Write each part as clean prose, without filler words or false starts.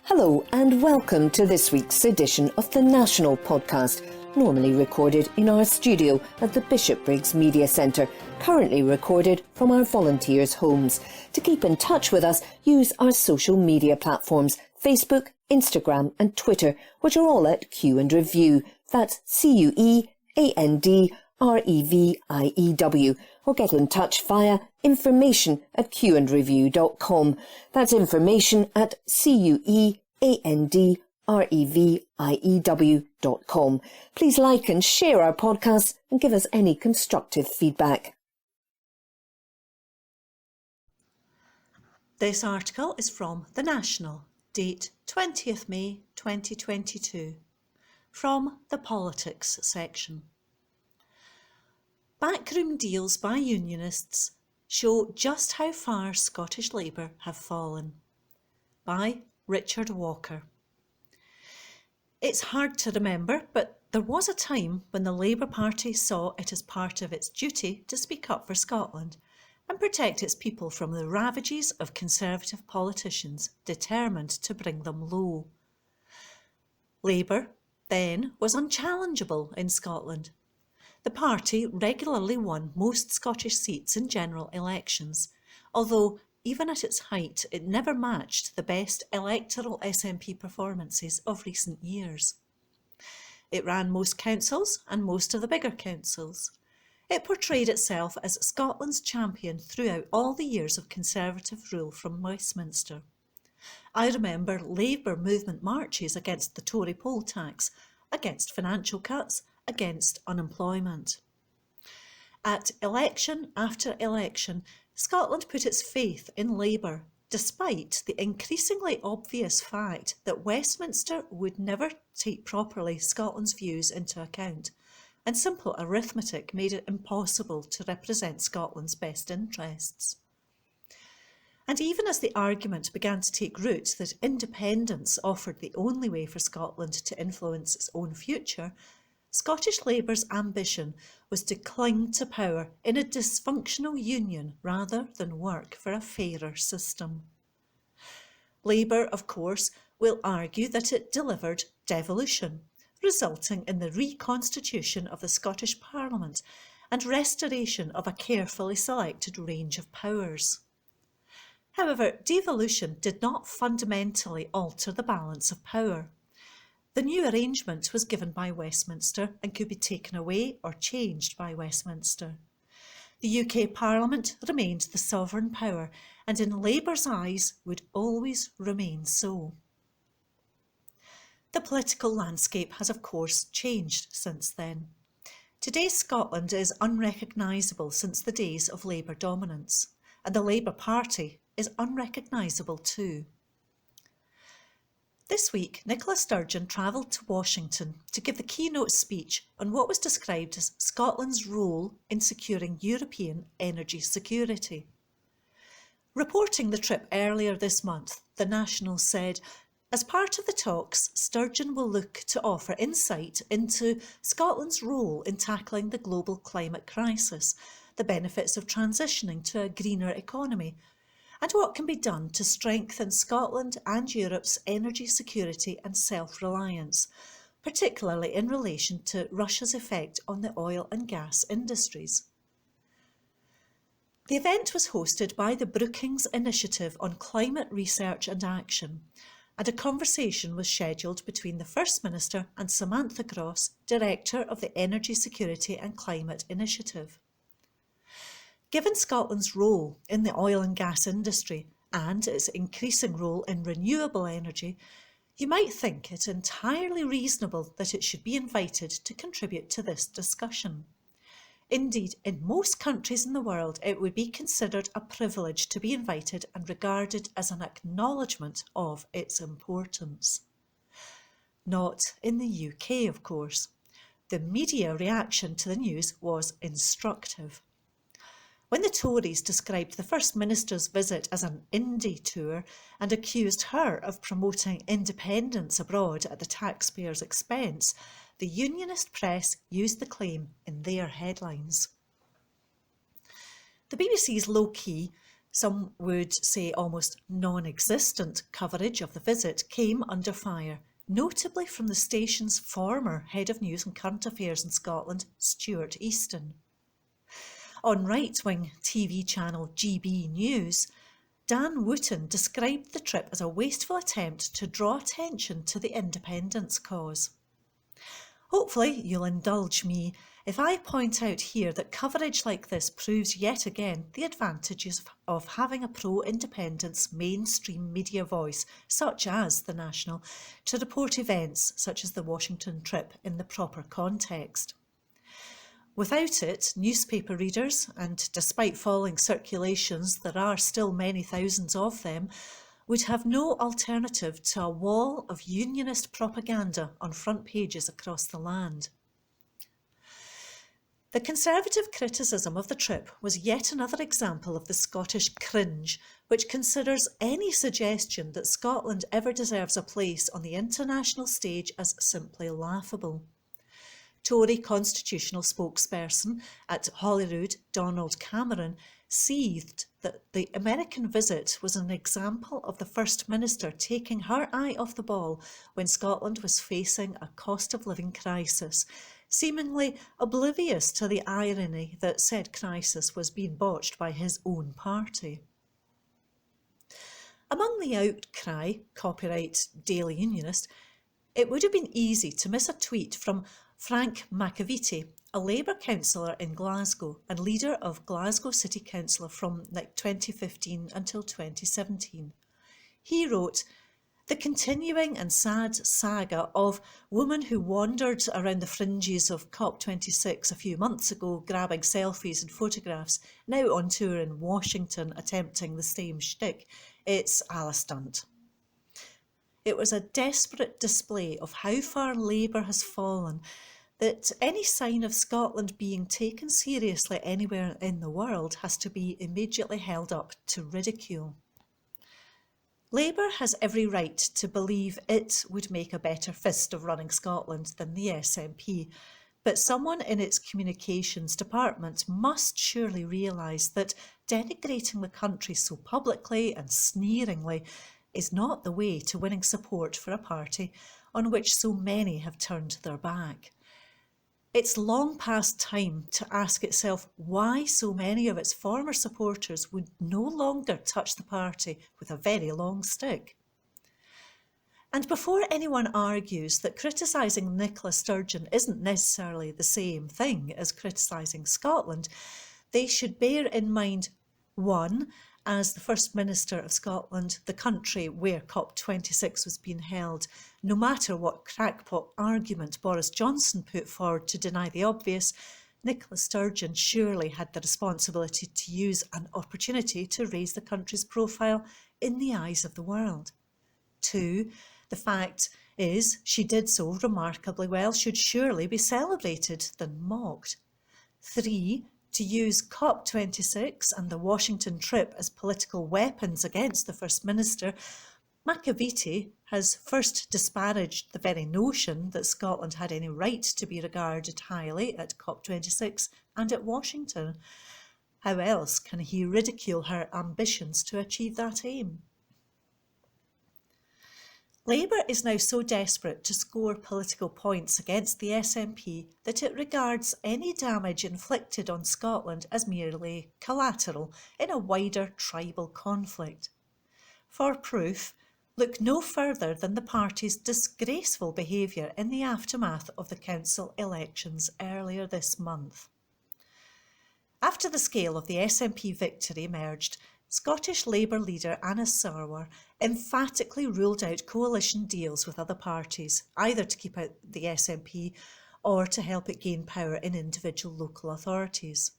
Hello and welcome to this week's edition of the National Podcast, normally recorded in our studio at the Bishopbriggs Media Centre, currently recorded from our volunteers' homes. To keep in touch with us, use our social media platforms, Facebook, Instagram and Twitter, which are all at Q and Review. That's CUEANDREVIEW. Or get in touch via information@qandreview.com. That's information@CUEANDREVIEW.com. Please like and share our podcasts and give us any constructive feedback. This article is from The National, date 20th May 2022, from the Politics section. Backroom deals by unionists show just how far Scottish Labour have fallen. By Richard Walker. It's hard to remember, but there was a time when the Labour Party saw it as part of its duty to speak up for Scotland and protect its people from the ravages of Conservative politicians determined to bring them low. Labour, then, was unchallengeable in Scotland. The party regularly won most Scottish seats in general elections, although even at its height it never matched the best electoral SNP performances of recent years. It ran most councils and most of the bigger councils. It portrayed itself as Scotland's champion throughout all the years of Conservative rule from Westminster. I remember Labour movement marches against the Tory poll tax, against financial cuts, against unemployment. At election after election, Scotland put its faith in Labour, despite the increasingly obvious fact that Westminster would never take properly Scotland's views into account, and simple arithmetic made it impossible to represent Scotland's best interests. And even as the argument began to take root that independence offered the only way for Scotland to influence its own future, Scottish Labour's ambition was to cling to power in a dysfunctional union rather than work for a fairer system. Labour, of course, will argue that it delivered devolution, resulting in the reconstitution of the Scottish Parliament and restoration of a carefully selected range of powers. However, devolution did not fundamentally alter the balance of power. The new arrangement was given by Westminster and could be taken away or changed by Westminster. The UK Parliament remained the sovereign power and in Labour's eyes would always remain so. The political landscape has of course changed since then. Today's Scotland is unrecognisable since the days of Labour dominance, and the Labour Party is unrecognisable too. This week, Nicola Sturgeon travelled to Washington to give the keynote speech on what was described as Scotland's role in securing European energy security. Reporting the trip earlier this month, The National said, as part of the talks, Sturgeon will look to offer insight into Scotland's role in tackling the global climate crisis, the benefits of transitioning to a greener economy, and what can be done to strengthen Scotland and Europe's energy security and self-reliance, particularly in relation to Russia's effect on the oil and gas industries. The event was hosted by the Brookings Initiative on Climate Research and Action, and a conversation was scheduled between the First Minister and Samantha Gross, Director of the Energy Security and Climate Initiative. Given Scotland's role in the oil and gas industry and its increasing role in renewable energy, you might think it entirely reasonable that it should be invited to contribute to this discussion. Indeed, in most countries in the world, it would be considered a privilege to be invited and regarded as an acknowledgement of its importance. Not in the UK, of course. The media reaction to the news was instructive. When the Tories described the First Minister's visit as an indie tour and accused her of promoting independence abroad at the taxpayers' expense, the unionist press used the claim in their headlines. The BBC's low-key, Some would say almost non-existent coverage of the visit came under fire, notably from the station's former head of news and current affairs in Scotland, Stuart Easton. On right-wing TV channel GB News, Dan Wootton described the trip as a wasteful attempt to draw attention to the independence cause. Hopefully you'll indulge me if I point out here that coverage like this proves yet again the advantages of having a pro-independence mainstream media voice, such as The National, to report events such as the Washington trip in the proper context. Without it, newspaper readers, and despite falling circulations there are still many thousands of them, would have no alternative to a wall of unionist propaganda on front pages across the land. The Conservative criticism of the trip was yet another example of the Scottish cringe, which considers any suggestion that Scotland ever deserves a place on the international stage as simply laughable. Tory constitutional spokesperson at Holyrood, Donald Cameron, seethed that the American visit was an example of the First Minister taking her eye off the ball when Scotland was facing a cost of living crisis, seemingly oblivious to the irony that said crisis was being botched by his own party. Among the outcry, copyright Daily Unionist, it would have been easy to miss a tweet from Frank McAveety, a Labour councillor in Glasgow and leader of Glasgow City Council from 2015 until 2017. He wrote, "The continuing and sad saga of woman who wandered around the fringes of COP26 a few months ago grabbing selfies and photographs, now on tour in Washington attempting the same shtick, it's a stunt." It was a desperate display of how far Labour has fallen that any sign of Scotland being taken seriously anywhere in the world has to be immediately held up to ridicule. Labour has every right to believe it would make a better fist of running Scotland than the SNP, but someone in its communications department must surely realise that denigrating the country so publicly and sneeringly is not the way to winning support for a party on which so many have turned their back. It's long past time to ask itself why so many of its former supporters would no longer touch the party with a very long stick. And before anyone argues that criticising Nicola Sturgeon isn't necessarily the same thing as criticising Scotland, they should bear in mind, 1, as the First Minister of Scotland, the country where COP26 was being held, no matter what crackpot argument Boris Johnson put forward to deny the obvious, Nicola Sturgeon surely had the responsibility to use an opportunity to raise the country's profile in the eyes of the world. 2, the fact is she did so remarkably well, should surely be celebrated than mocked. 3, to use COP26 and the Washington trip as political weapons against the First Minister, McAveety has first disparaged the very notion that Scotland had any right to be regarded highly at COP26 and at Washington. How else can he ridicule her ambitions to achieve that aim? Labour is now so desperate to score political points against the SNP that it regards any damage inflicted on Scotland as merely collateral in a wider tribal conflict. For proof, look no further than the party's disgraceful behaviour in the aftermath of the council elections earlier this month. After the scale of the SNP victory emerged, Scottish Labour leader Anna Sarwar emphatically ruled out coalition deals with other parties, either to keep out the SNP or to help it gain power in individual local authorities.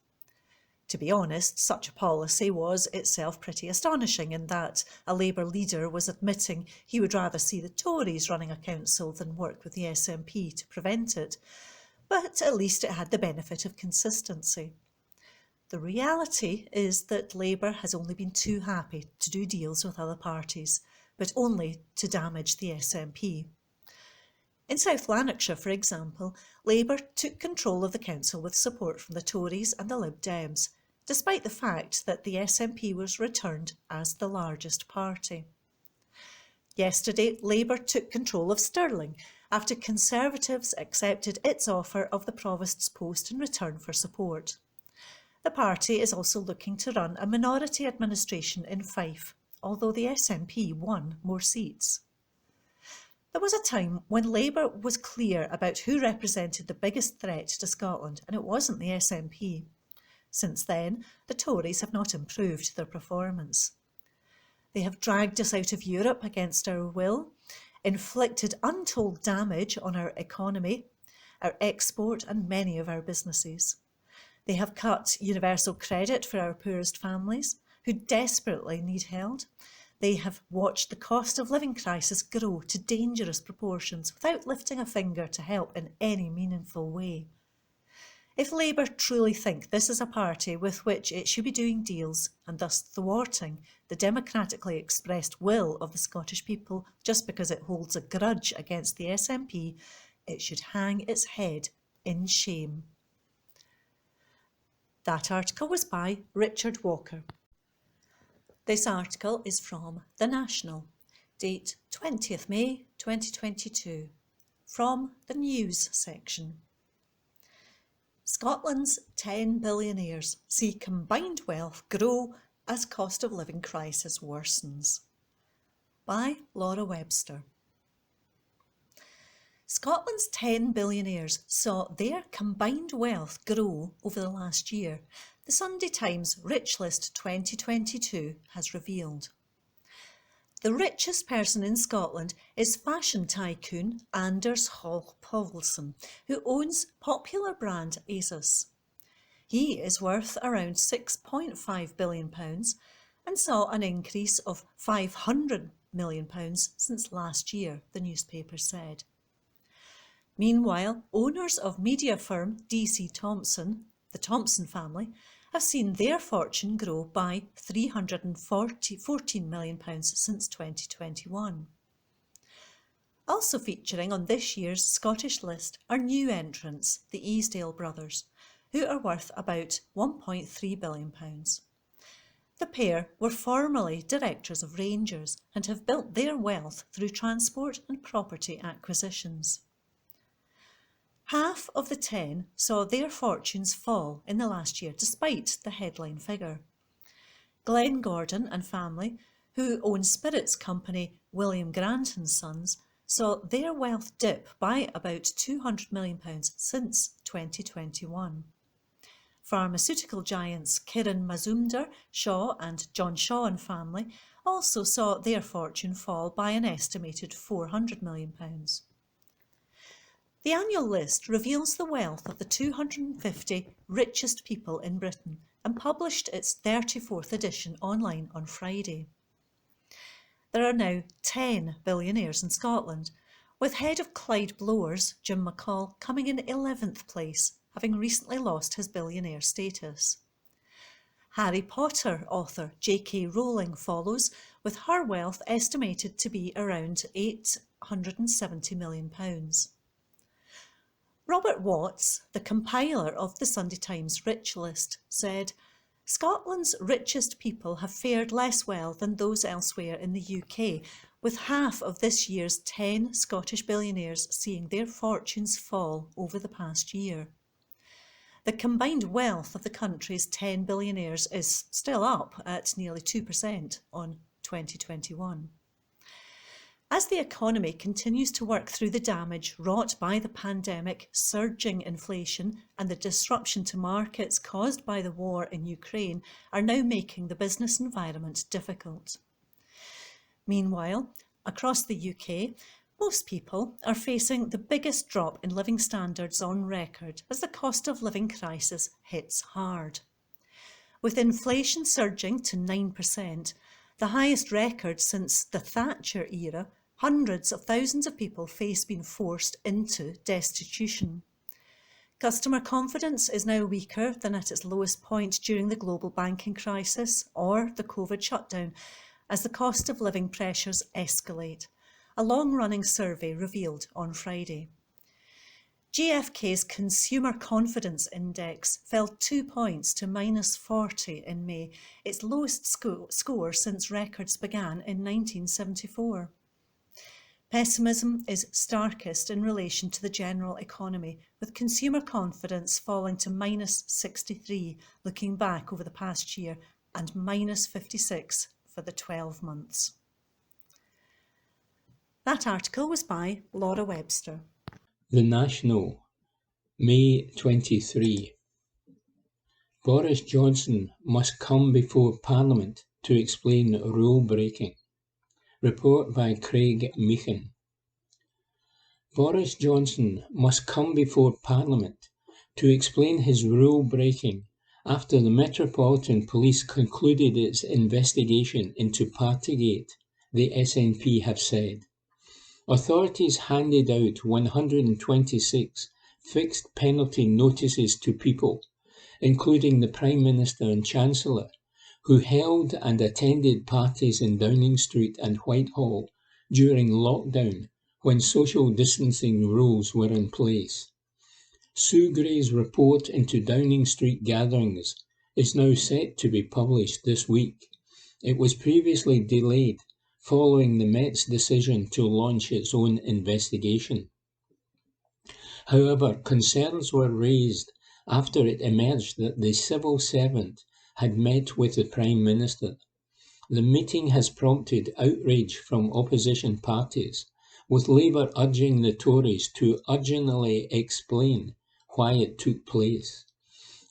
To be honest, such a policy was itself pretty astonishing in that a Labour leader was admitting he would rather see the Tories running a council than work with the SNP to prevent it, but at least it had the benefit of consistency. The reality is that Labour has only been too happy to do deals with other parties, but only to damage the SNP. In South Lanarkshire, for example, Labour took control of the council with support from the Tories and the Lib Dems, despite the fact that the SNP was returned as the largest party. Yesterday, Labour took control of Stirling after Conservatives accepted its offer of the Provost's post in return for support. The party is also looking to run a minority administration in Fife, although the SNP won more seats. There was a time when Labour was clear about who represented the biggest threat to Scotland, and it wasn't the SNP. Since then, the Tories have not improved their performance. They have dragged us out of Europe against our will, inflicted untold damage on our economy, our export and many of our businesses. They have cut universal credit for our poorest families, who desperately need help. They have watched the cost of living crisis grow to dangerous proportions without lifting a finger to help in any meaningful way. If Labour truly think this is a party with which it should be doing deals and thus thwarting the democratically expressed will of the Scottish people just because it holds a grudge against the SNP, it should hang its head in shame. That article was by Richard Walker. This article is from The National, date 20th May 2022, from the News section. Scotland's 10 billionaires see combined wealth grow as cost of living crisis worsens. By Laura Webster. Scotland's 10 billionaires saw their combined wealth grow over the last year, the Sunday Times Rich List 2022 has revealed. The richest person in Scotland is fashion tycoon Anders Hall Poulsen, who owns popular brand ASOS. He is worth around £6.5 billion and saw an increase of £500 million since last year, the newspaper said. Meanwhile, owners of media firm DC Thomson, the Thompson family, have seen their fortune grow by £314 million since 2021. Also featuring on this year's Scottish list are new entrants, the Easdale brothers, who are worth about £1.3 billion. The pair were formerly directors of Rangers and have built their wealth through transport and property acquisitions. Half of the 10 saw their fortunes fall in the last year despite the headline figure. Glenn Gordon and family, who own spirits company William Grant and Sons, saw their wealth dip by about £200 million since 2021. Pharmaceutical giants Kiran Mazumdar, Shaw and John Shaw and family also saw their fortune fall by an estimated £400 million. The annual list reveals the wealth of the 250 richest people in Britain and published its 34th edition online on Friday. There are now 10 billionaires in Scotland, with head of Clyde Blowers, Jim McCall, coming in 11th place, having recently lost his billionaire status. Harry Potter author J.K. Rowling follows, with her wealth estimated to be around £870 million. Robert Watts, the compiler of the Sunday Times Rich List, said, Scotland's richest people have fared less well than those elsewhere in the UK, with half of this year's 10 Scottish billionaires seeing their fortunes fall over the past year. The combined wealth of the country's 10 billionaires is still up at nearly 2% on 2021. As the economy continues to work through the damage wrought by the pandemic, surging inflation and the disruption to markets caused by the war in Ukraine are now making the business environment difficult. Meanwhile, across the UK, most people are facing the biggest drop in living standards on record as the cost of living crisis hits hard. With inflation surging to 9%, the highest record since the Thatcher era, hundreds of thousands of people face being forced into destitution. Customer confidence is now weaker than at its lowest point during the global banking crisis or the COVID shutdown, as the cost of living pressures escalate, a long-running survey revealed on Friday. GfK's Consumer Confidence Index fell 2 points to -40 in May, its lowest score since records began in 1974. Pessimism is starkest in relation to the general economy, with consumer confidence falling to -63 looking back over the past year and -56 for the 12 months. That article was by Laura Webster. The National, May 23. Boris Johnson must come before Parliament to explain rule breaking. Report by Craig Meechan. Boris Johnson must come before Parliament to explain his rule breaking after the Metropolitan Police concluded its investigation into Partygate, the SNP have said. Authorities handed out 126 fixed penalty notices to people, including the Prime Minister and Chancellor, who held and attended parties in Downing Street and Whitehall during lockdown when social distancing rules were in place. Sue Gray's report into Downing Street gatherings is now set to be published this week. It was previously delayed following the Met's decision to launch its own investigation. However, concerns were raised after it emerged that the civil servant had met with the Prime Minister. The meeting has prompted outrage from opposition parties, with Labour urging the Tories to urgently explain why it took place.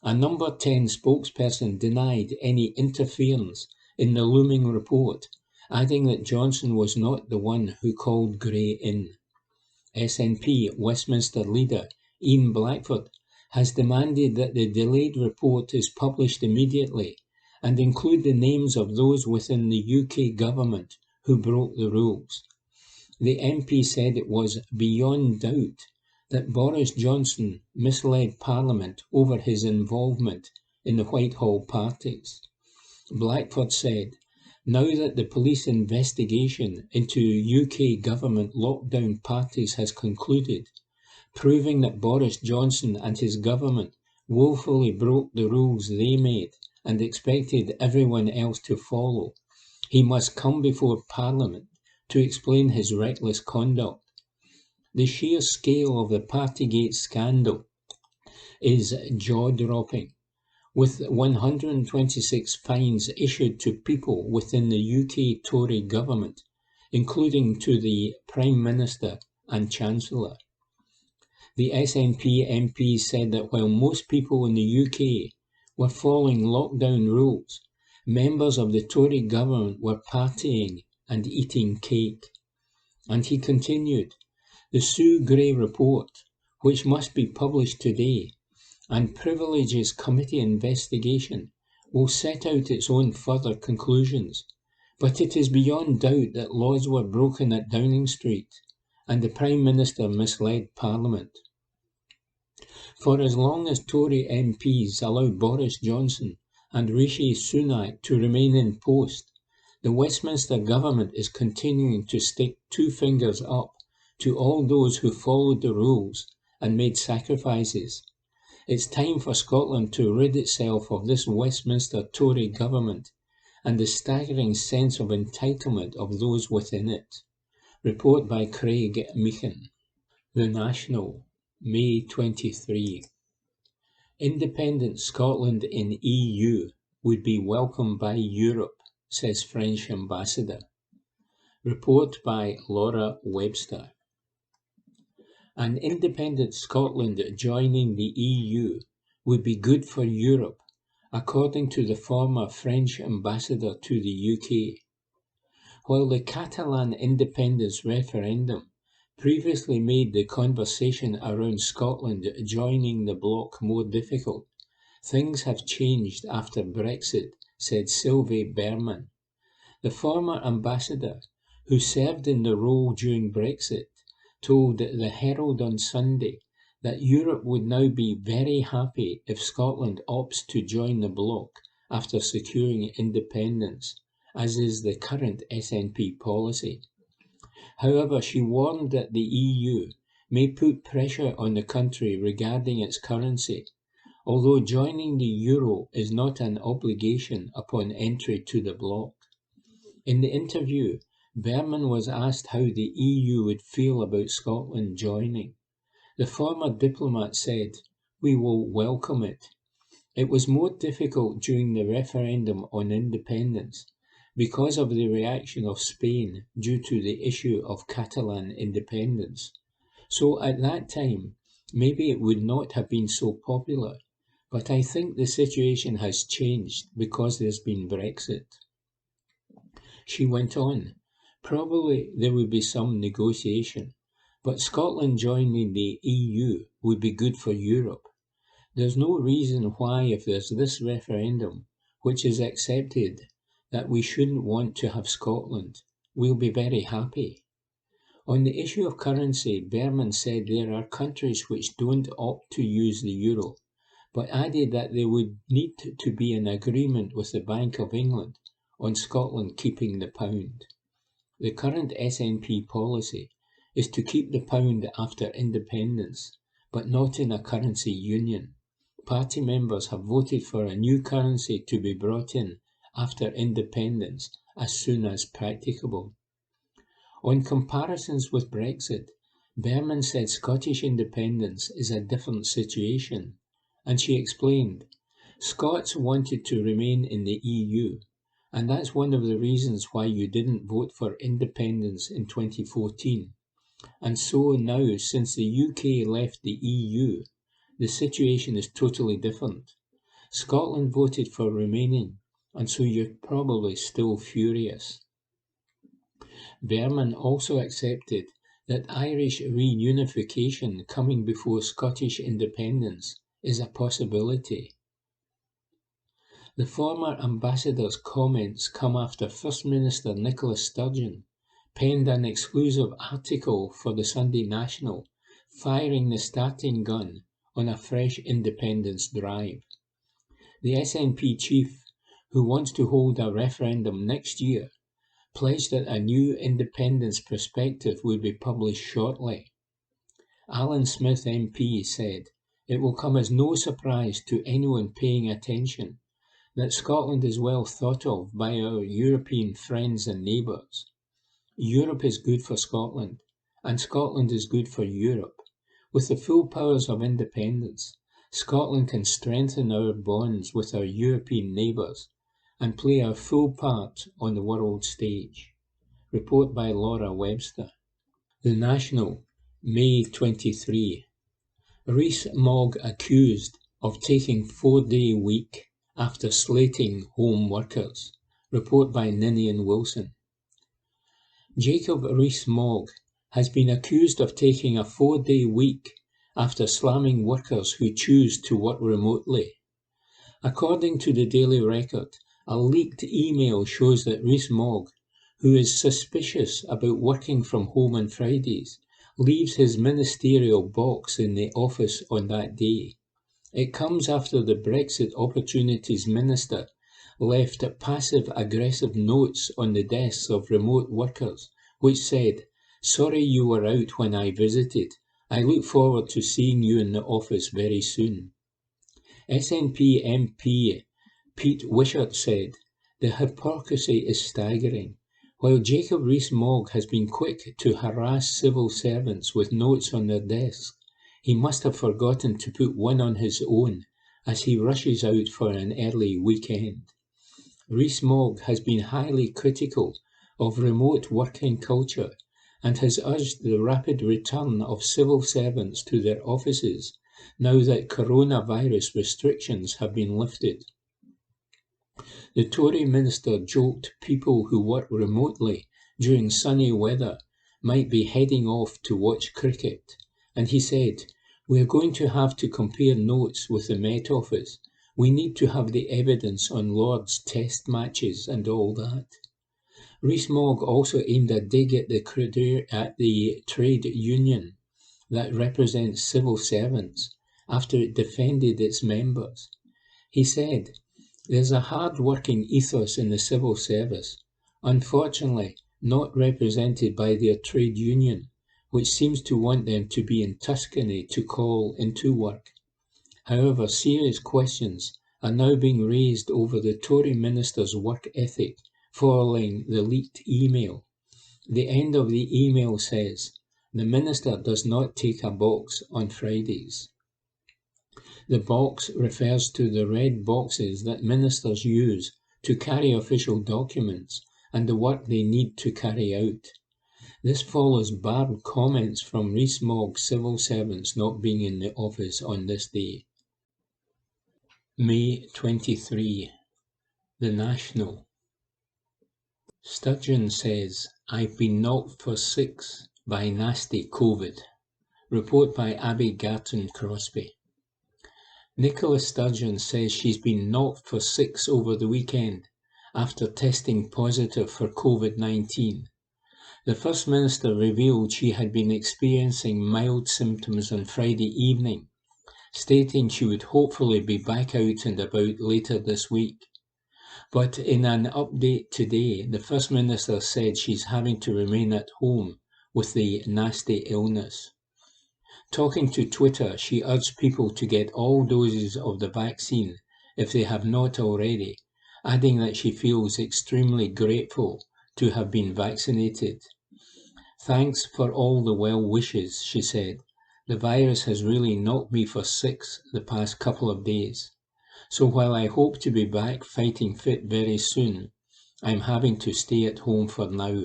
A Number 10 spokesperson denied any interference in the looming report, adding that Johnson was not the one who called Gray in. SNP Westminster leader Ian Blackford has demanded that the delayed report is published immediately and include the names of those within the UK government who broke the rules. The MP said it was beyond doubt that Boris Johnson misled Parliament over his involvement in the Whitehall parties. Blackford said, now that the police investigation into UK government lockdown parties has concluded, proving that Boris Johnson and his government woefully broke the rules they made and expected everyone else to follow, he must come before Parliament to explain his reckless conduct. The sheer scale of the Partygate scandal is jaw-dropping, with 126 fines issued to people within the UK Tory government, including to the Prime Minister and Chancellor. The SNP MP said that while most people in the UK were following lockdown rules, members of the Tory government were partying and eating cake. And he continued, the Sue Gray report, which must be published today, and Privileges Committee investigation will set out its own further conclusions, but it is beyond doubt that laws were broken at Downing Street and the Prime Minister misled Parliament. For as long as Tory MPs allow Boris Johnson and Rishi Sunak to remain in post, the Westminster government is continuing to stick two fingers up to all those who followed the rules and made sacrifices. It's time for Scotland to rid itself of this Westminster Tory government and the staggering sense of entitlement of those within it. Report by Craig Meechan. The National, May 23. Independent Scotland in EU would be welcomed by Europe, says French Ambassador. Report by Laura Webster. An independent Scotland joining the EU would be good for Europe, according to the former French ambassador to the UK. While the Catalan independence referendum previously made the conversation around Scotland joining the bloc more difficult, things have changed after Brexit, said Sylvie Berman. The former ambassador, who served in the role during Brexit, told the Herald on Sunday that Europe would now be very happy if Scotland opts to join the bloc after securing independence, as is the current SNP policy. However, she warned that the EU may put pressure on the country regarding its currency, although joining the euro is not an obligation upon entry to the bloc. In the interview, Berman was asked how the EU would feel about Scotland joining. The former diplomat said, "We will welcome it." It was more difficult during the referendum on independence because of the reaction of Spain due to the issue of Catalan independence. So at that time, maybe it would not have been so popular, but I think the situation has changed because there's been Brexit. She went on, "Probably there would be some negotiation, but Scotland joining the EU would be good for Europe. There's no reason why, if there's this referendum, which is accepted, that we shouldn't want to have Scotland. We'll be very happy." On the issue of currency, Berman said there are countries which don't opt to use the euro, but added that there would need to be an agreement with the Bank of England on Scotland keeping the pound. The current SNP policy is to keep the pound after independence, but not in a currency union. Party members have voted for a new currency to be brought in after independence as soon as practicable. On comparisons with Brexit, Berman said Scottish independence is a different situation, and she explained, "Scots wanted to remain in the EU, and that's one of the reasons why you didn't vote for independence in 2014. And so now, since the UK left the EU, the situation is totally different. Scotland voted for remaining, and so you're probably still furious." Berman also accepted that Irish reunification coming before Scottish independence is a possibility. The former ambassador's comments come after First Minister Nicola Sturgeon penned an exclusive article for the Sunday National, firing the starting gun on a fresh independence drive. The SNP chief, who wants to hold a referendum next year, pledged that a new independence perspective would be published shortly. Alan Smith MP said, "It will come as no surprise to anyone paying attention that Scotland is well thought of by our European friends and neighbours. Europe is good for Scotland, and Scotland is good for Europe. With the full powers of independence, Scotland can strengthen our bonds with our European neighbours and play our full part on the world stage." Report by Laura Webster. The National, May 23. Rees-Mogg accused of taking 4-day week after slating home workers. Report by Ninian Wilson. Jacob Rees-Mogg has been accused of taking a 4-day week after slamming workers who choose to work remotely. According to the Daily Record, a leaked email shows that Rees-Mogg, who is suspicious about working from home on Fridays, leaves his ministerial box in the office on that day. It comes after the Brexit Opportunities Minister left passive-aggressive notes on the desks of remote workers, which said, "Sorry you were out when I visited. I look forward to seeing you in the office very soon." SNP MP Pete Wishart said, "The hypocrisy is staggering. While Jacob Rees-Mogg has been quick to harass civil servants with notes on their desks, he must have forgotten to put one on his own as he rushes out for an early weekend." Rees-Mogg has been highly critical of remote working culture and has urged the rapid return of civil servants to their offices now that coronavirus restrictions have been lifted. The Tory minister joked people who work remotely during sunny weather might be heading off to watch cricket, and he said, "We're going to have to compare notes with the Met Office. We need to have the evidence on Lord's test matches and all that." Rees-Mogg also aimed a dig at the trade union that represents civil servants after it defended its members. He said, "There's a hard-working ethos in the civil service, unfortunately not represented by their trade union, which seems to want them to be in Tuscany to call into work. However, serious questions are now being raised over the Tory minister's work ethic following the leaked email. The end of the email says, "The minister does not take a box on Fridays." The box refers to the red boxes that ministers use to carry official documents and the work they need to carry out. This follows barbed comments from Rees-Mogg civil servants not being in the office on this day. May 23. The National. Sturgeon says, "I've been knocked for 6 by nasty COVID." Report by Abby Garton-Crosby. Nicola Sturgeon says she's been knocked for 6 over the weekend after testing positive for COVID-19. The First Minister revealed she had been experiencing mild symptoms on Friday evening, stating she would hopefully be back out and about later this week. But in an update today, the First Minister said she's having to remain at home with the nasty illness. Talking to Twitter, she urged people to get all doses of the vaccine if they have not already, adding that she feels extremely grateful to have been vaccinated. "Thanks for all the well wishes," she said. "The virus has really knocked me for 6 the past couple of days. So while I hope to be back fighting fit very soon, I'm having to stay at home for now."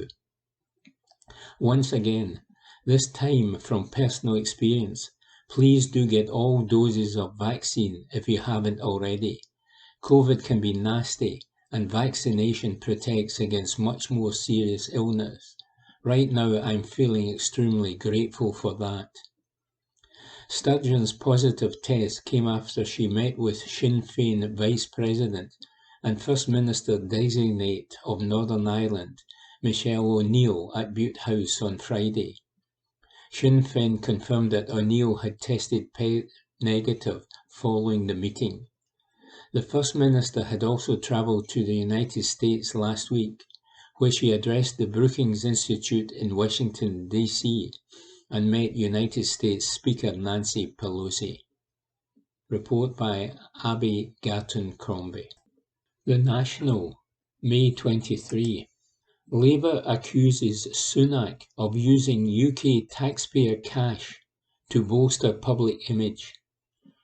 Once again, this time from personal experience, please do get all doses of vaccine if you haven't already. COVID can be nasty, and vaccination protects against much more serious illness. Right now, I'm feeling extremely grateful for that. Sturgeon's positive test came after she met with Sinn Féin Vice President and First Minister-designate of Northern Ireland, Michelle O'Neill, at Bute House on Friday. Sinn Féin confirmed that O'Neill had tested negative following the meeting. The First Minister had also travelled to the United States last week, where she addressed the Brookings Institute in Washington, D.C., and met United States Speaker Nancy Pelosi. Report by Abby Garton-Crombie. The National, May 23. Labour accuses Sunak of using UK taxpayer cash to bolster public image.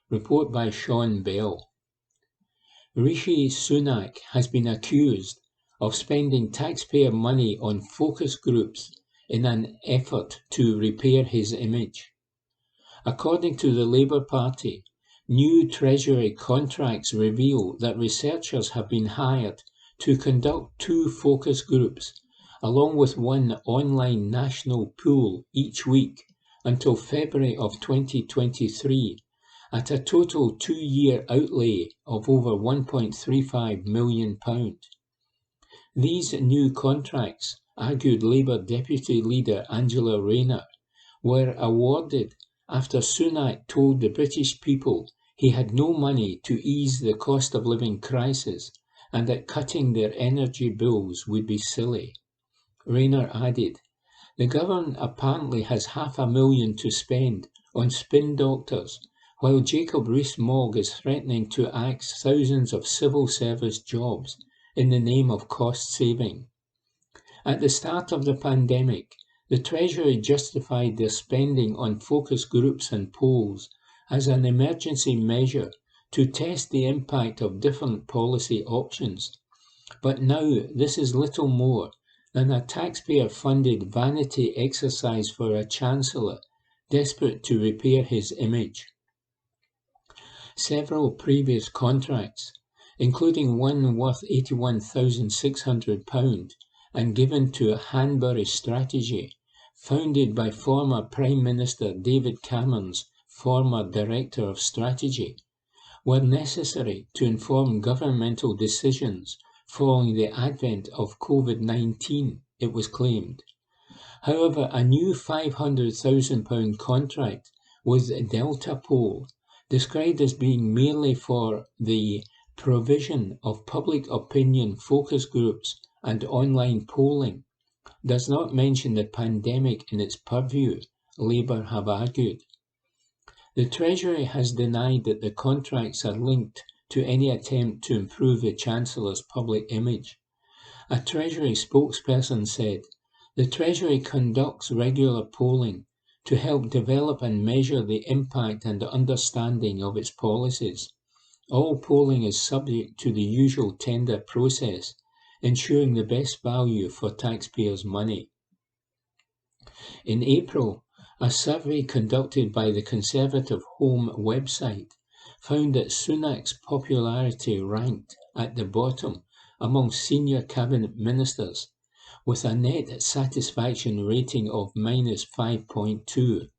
Report by Sean Bell. Rishi Sunak has been accused of spending taxpayer money on focus groups in an effort to repair his image. According to the Labour Party, new Treasury contracts reveal that researchers have been hired to conduct 2 focus groups, along with 1 online national pool each week until February of 2023, at a total 2-year outlay of over £1.35 million. These new contracts, argued Labour Deputy Leader Angela Rayner, were awarded after Sunak told the British people he had no money to ease the cost of living crisis and that cutting their energy bills would be silly. Rayner added, "The government apparently has £500,000 to spend on spin doctors, while Jacob Rees-Mogg is threatening to axe thousands of civil service jobs in the name of cost saving." At the start of the pandemic, the Treasury justified their spending on focus groups and polls as an emergency measure to test the impact of different policy options. But now this is little more than a taxpayer-funded vanity exercise for a Chancellor desperate to repair his image. Several previous contracts, including one worth £81,600 and given to Hanbury Strategy, founded by former Prime Minister David Cameron's former Director of Strategy, were necessary to inform governmental decisions following the advent of COVID-19, it was claimed. However, a new £500,000 contract with Delta Poll, described as being merely for the provision of public opinion focus groups and online polling, does not mention the pandemic in its purview, Labour have argued. The Treasury has denied that the contracts are linked to any attempt to improve the Chancellor's public image. A Treasury spokesperson said, "The Treasury conducts regular polling to help develop and measure the impact and understanding of its policies. All polling is subject to the usual tender process, ensuring the best value for taxpayers' money." In April, a survey conducted by the Conservative Home website found that Sunak's popularity ranked at the bottom among senior cabinet ministers, with a net satisfaction rating of -5.2.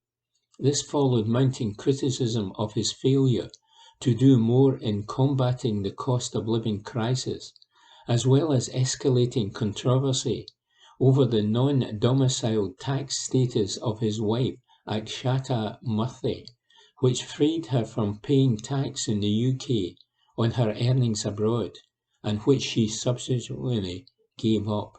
This followed mounting criticism of his failure to do more in combating the cost of living crisis, as well as escalating controversy over the non-domiciled tax status of his wife, Akshata Murthy, which freed her from paying tax in the UK on her earnings abroad, and which she subsequently gave up.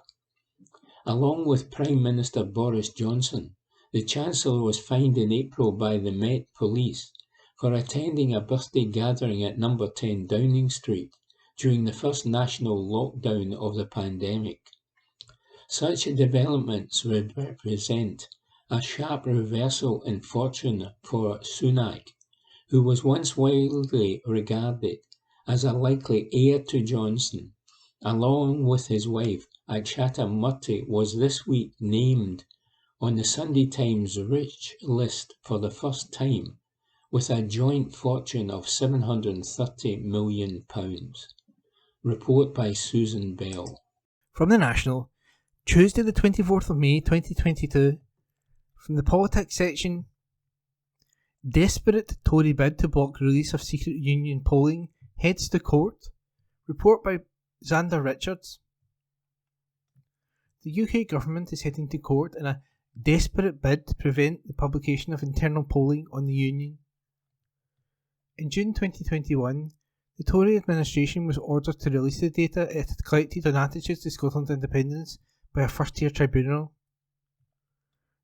Along with Prime Minister Boris Johnson, the Chancellor was fined in April by the Met Police for attending a birthday gathering at number 10 Downing Street during the first national lockdown of the pandemic. Such developments would represent a sharp reversal in fortune for Sunak, who was once widely regarded as a likely heir to Johnson. Along with his wife, Akshata Murthy was this week named on the Sunday Times Rich list for the first time, with a joint fortune of £730 million. Report by Susan Bell. From the National, Tuesday the 24th of May 2022, from the politics section, desperate Tory bid to block release of secret union polling heads to court. Report by Xander Richards. The UK government is heading to court in a desperate bid to prevent the publication of internal polling on the union. In June 2021, the Tory administration was ordered to release the data it had collected on attitudes to Scotland's independence by a first-tier tribunal.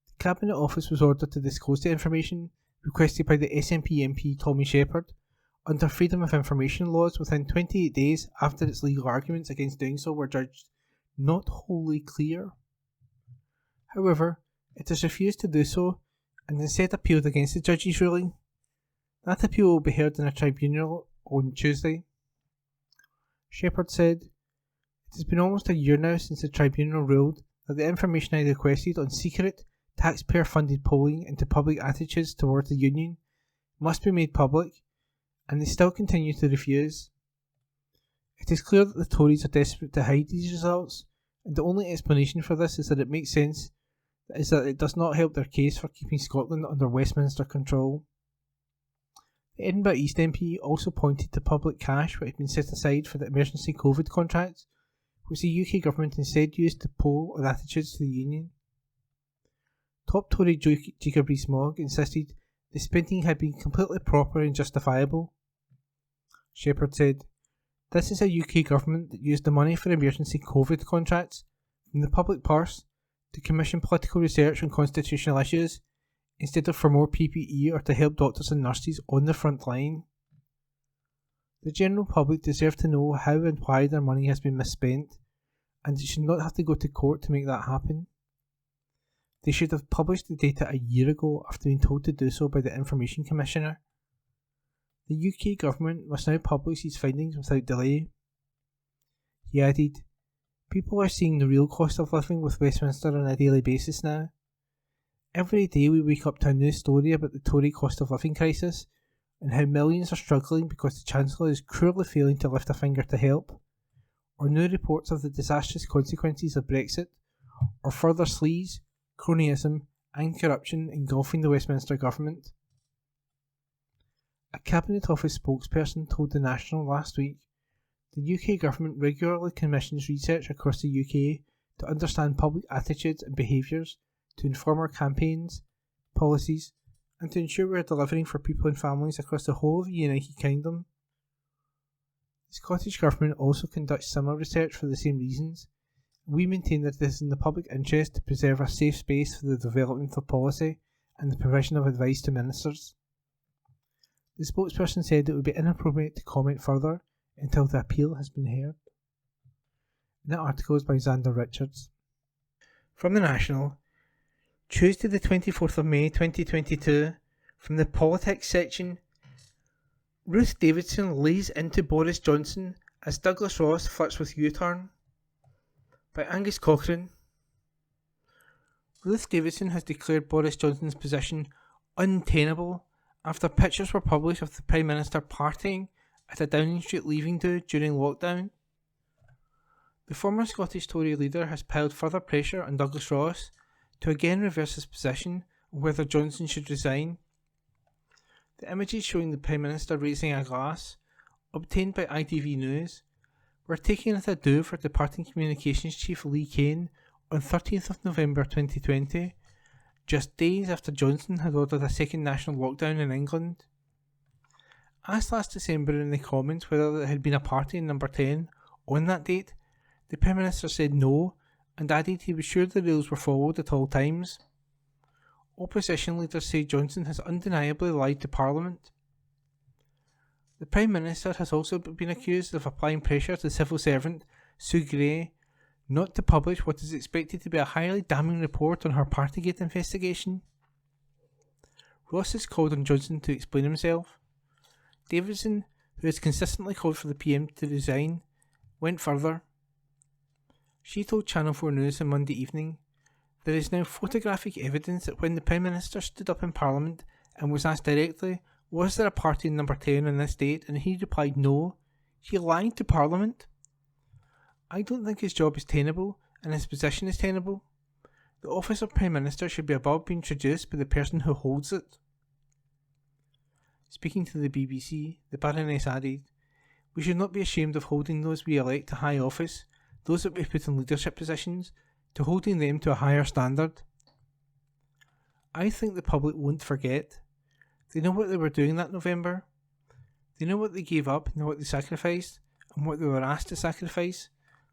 The Cabinet Office was ordered to disclose the information requested by the SNP MP Tommy Shepherd under Freedom of Information laws within 28 days after its legal arguments against doing so were judged not wholly clear. However, it has refused to do so and instead appealed against the judge's ruling. That appeal will be heard in a tribunal on Tuesday. Shepherd said, "It has been almost a year now since the tribunal ruled that the information I requested on secret, taxpayer-funded polling into public attitudes towards the union must be made public, and they still continue to refuse. It is clear that the Tories are desperate to hide these results, and the only explanation for this is that it makes sense, is that it does not help their case for keeping Scotland under Westminster control." The Edinburgh East MP also pointed to public cash which had been set aside for the emergency COVID contracts, which the UK government instead used to poll on attitudes to the union. Top Tory Jacob Rees-Mogg insisted the spending had been completely proper and justifiable. Shepherd said, "This is a UK government that used the money for emergency COVID contracts from the public purse to commission political research on constitutional issues instead of for more PPE or to help doctors and nurses on the front line. The general public deserve to know how and why their money has been misspent, and they should not have to go to court to make that happen. They should have published the data a year ago after being told to do so by the Information Commissioner. The UK government must now publish these findings without delay." He added, "People are seeing the real cost of living with Westminster on a daily basis now. Every day we wake up to a new story about the Tory cost of living crisis and how millions are struggling because the Chancellor is cruelly failing to lift a finger to help, or new reports of the disastrous consequences of Brexit, or further sleaze, cronyism and corruption engulfing the Westminster government." A Cabinet Office spokesperson told The National last week the UK government regularly commissions research across the UK to understand public attitudes and behaviours, to inform our campaigns, policies, and to ensure we are delivering for people and families across the whole of the United Kingdom. The Scottish Government also conducts similar research for the same reasons, We maintain that it is in the public interest to preserve a safe space for the development of policy and the provision of advice to ministers. The spokesperson said it would be inappropriate to comment further until the appeal has been heard. And that article is by Xander Richards. From the National, Tuesday the 24th of May 2022, from the Politics section, Ruth Davidson lays into Boris Johnson as Douglas Ross flirts with U-turn. By Angus Cochrane. Ruth Davidson has declared Boris Johnson's position untenable after pictures were published of the Prime Minister partying at a Downing Street leaving do during lockdown. The former Scottish Tory leader has piled further pressure on Douglas Ross to again reverse his position on whether Johnson should resign. The images showing the Prime Minister raising a glass, obtained by ITV News, were taken at a do for departing Communications Chief Lee Kane on 13th of November 2020, just days after Johnson had ordered a second national lockdown in England. Asked last December in the comments whether there had been a party in Number 10 on that date, the Prime Minister said no and added he was sure the rules were followed at all times. Opposition leaders say Johnson has undeniably lied to Parliament. The Prime Minister has also been accused of applying pressure to civil servant Sue Gray not to publish what is expected to be a highly damning report on her Partygate investigation. Ross has called on Johnson to explain himself. Davidson, who has consistently called for the PM to resign, went further. She told Channel 4 News on Monday evening, "There is now photographic evidence that when the Prime Minister stood up in Parliament and was asked directly, 'Was there a party in Number 10 on this date?' and he replied no, he lied to Parliament. I don't think his job is tenable and his position is tenable. The office of Prime Minister should be above being traduced by the person who holds it." Speaking to the BBC, the Baroness added, "We should not be ashamed of holding those we elect to high office, those that we put in leadership positions, to holding them to a higher standard. I think the public won't forget. They know what they were doing that November. They know what they gave up and what they sacrificed, and what they were asked to sacrifice,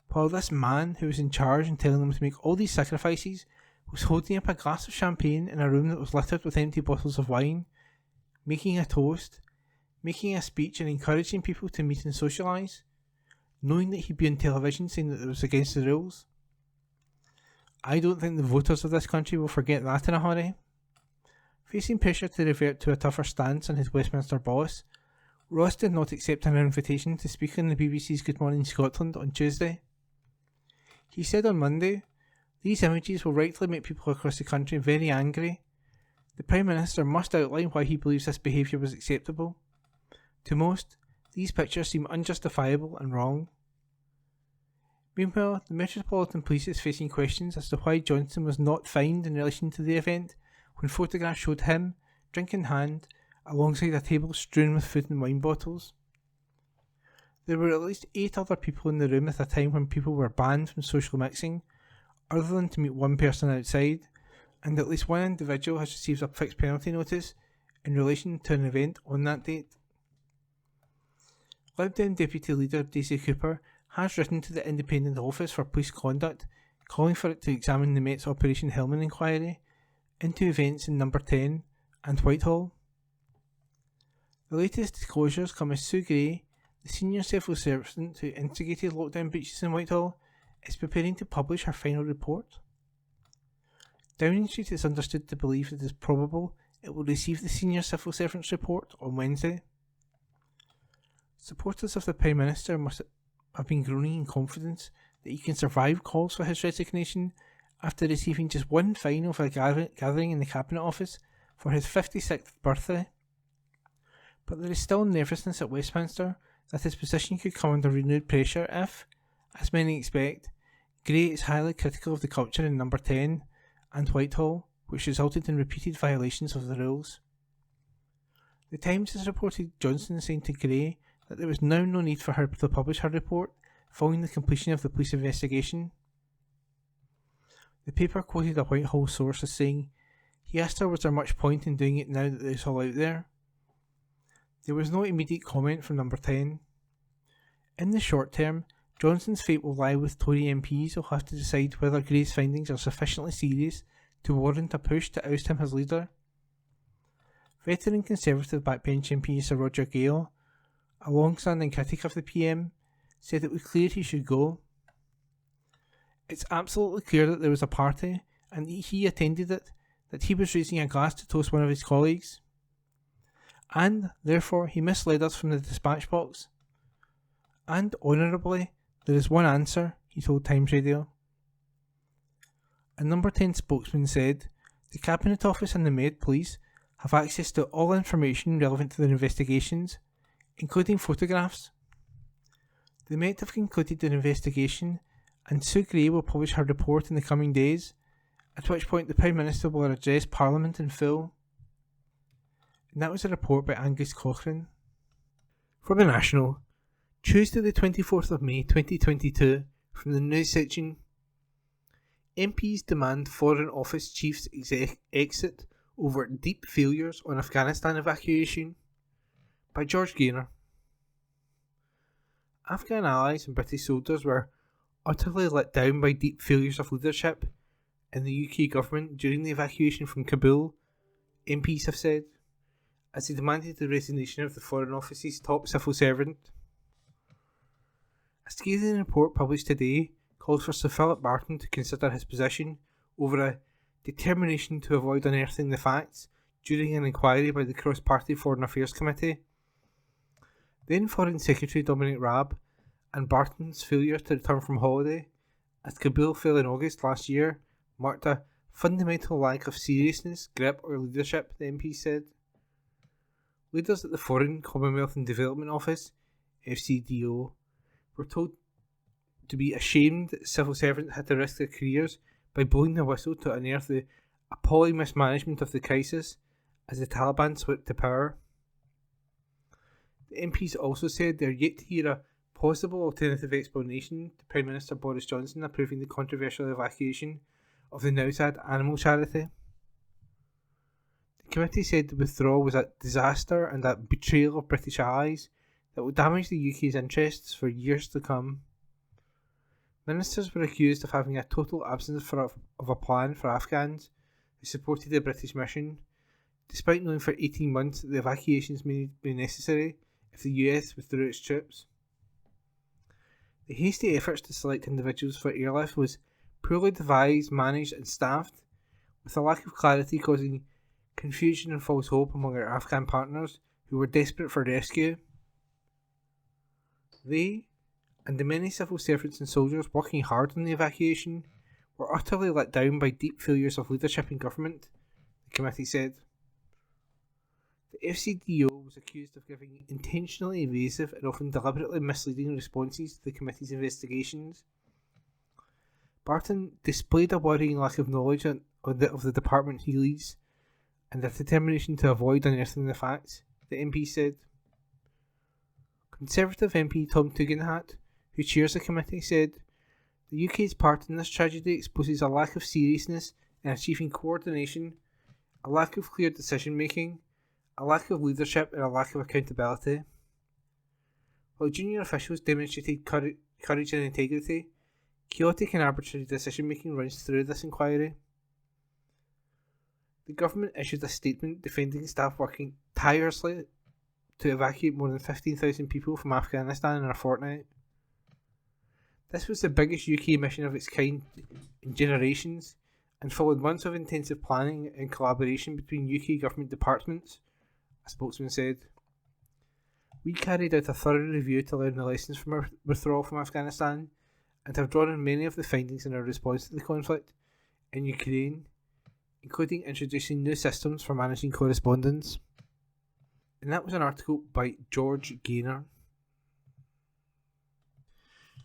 while this man who was in charge and telling them to make all these sacrifices was holding up a glass of champagne in a room that was littered with empty bottles of wine, making a toast, making a speech and encouraging people to meet and socialise, knowing that he'd be on television saying that it was against the rules. I don't think the voters of this country will forget that in a hurry." Facing pressure to revert to a tougher stance on his Westminster boss, Ross did not accept an invitation to speak on the BBC's Good Morning Scotland on Tuesday. He said on Monday, "These images will rightly make people across the country very angry. The Prime Minister must outline why he believes this behaviour was acceptable. To most, these pictures seem unjustifiable and wrong." Meanwhile, the Metropolitan Police is facing questions as to why Johnson was not fined in relation to the event when photographs showed him, drink in hand, alongside a table strewn with food and wine bottles. There were at least 8 other people in the room at a time when people were banned from social mixing, other than to meet one person outside, and at least one individual has received a fixed penalty notice in relation to an event on that date. Lib Dem Deputy Leader Daisy Cooper has written to the Independent Office for Police Conduct, calling for it to examine the Met's Operation Hillman inquiry into events in Number 10 and Whitehall. The latest disclosures come as Sue Gray, the senior civil servant who instigated lockdown breaches in Whitehall, is preparing to publish her final report. Downing Street is understood to believe it is probable it will receive the senior civil servant's report on Wednesday. Supporters of the Prime Minister must have been groaning in confidence that he can survive calls for his resignation after receiving just one fine over a gathering in the Cabinet Office for his 56th birthday. But there is still nervousness at Westminster that his position could come under renewed pressure if, as many expect, Gray is highly critical of the culture in Number 10 and Whitehall, which resulted in repeated violations of the rules. The Times has reported Johnson saying to Gray that there was now no need for her to publish her report following the completion of the police investigation. The paper quoted a Whitehall source as saying, "He asked her was there much point in doing it now that it's all out there." There was no immediate comment from Number 10. In the short term, Johnson's fate will lie with Tory MPs who will have to decide whether Gray's findings are sufficiently serious to warrant a push to oust him as leader. Veteran Conservative backbench MP Sir Roger Gale, a long-standing critic of the PM, said it was clear he should go. It's absolutely clear that there was a party, and he attended it, that he was raising a glass to toast one of his colleagues. And, therefore, he misled us from the dispatch box. And, honourably, there is one answer, he told Times Radio. A Number 10 spokesman said, the Cabinet Office and the Met Police have access to all information relevant to their investigations, including photographs. The Met have concluded their investigation, and Sue Gray will publish her report in the coming days, at which point the Prime Minister will address Parliament in full. And that was a report by Angus Cochrane. From the National, Tuesday the 24th of May 2022, from the news section, MPs demand Foreign Office Chief's exit over deep failures on Afghanistan evacuation, by George Gaynor. Afghan allies and British soldiers were utterly let down by deep failures of leadership in the UK government during the evacuation from Kabul, MPs have said, as they demanded the resignation of the Foreign Office's top civil servant. A scathing report published today calls for Sir Philip Barton to consider his position over a determination to avoid unearthing the facts during an inquiry by the Cross-Party Foreign Affairs Committee. Then Foreign Secretary Dominic Raab and Barton's failure to return from holiday, as Kabul fell in August last year, marked a fundamental lack of seriousness, grip or leadership, the MP said. Leaders at the Foreign, Commonwealth and Development Office, FCDO, were told to be ashamed that civil servants had to risk their careers by blowing the whistle to unearth the appalling mismanagement of the crisis as the Taliban swept to power. The MPs also said they are yet to hear a possible alternative explanation to Prime Minister Boris Johnson approving the controversial evacuation of the Nowzad animal charity. The committee said the withdrawal was a disaster and a betrayal of British allies that would damage the UK's interests for years to come. Ministers were accused of having a total absence of a plan for Afghans who supported the British mission, despite knowing for 18 months that the evacuations may be necessary if the US withdrew its troops. The hasty efforts to select individuals for airlift was poorly devised, managed and staffed, with a lack of clarity causing confusion and false hope among our Afghan partners who were desperate for rescue. They, and the many civil servants and soldiers working hard on the evacuation, were utterly let down by deep failures of leadership and government, the committee said. The FCDO was accused of giving intentionally evasive and often deliberately misleading responses to the committee's investigations. Barton displayed a worrying lack of knowledge of the department he leads and a determination to avoid unearthing the facts, the MP said. Conservative MP Tom Tugendhat, who chairs the committee, said, the UK's part in this tragedy exposes a lack of seriousness in achieving coordination, a lack of clear decision making, a lack of leadership and a lack of accountability. While junior officials demonstrated courage and integrity, chaotic and arbitrary decision making runs through this inquiry. The government issued a statement defending staff working tirelessly to evacuate more than 15,000 people from Afghanistan in a fortnight. This was the biggest UK mission of its kind in generations and followed months of intensive planning and collaboration between UK government departments, a spokesman said. We carried out a thorough review to learn the lessons from our withdrawal from Afghanistan and have drawn on many of the findings in our response to the conflict in Ukraine, including introducing new systems for managing correspondence. And that was an article by George Gaynor.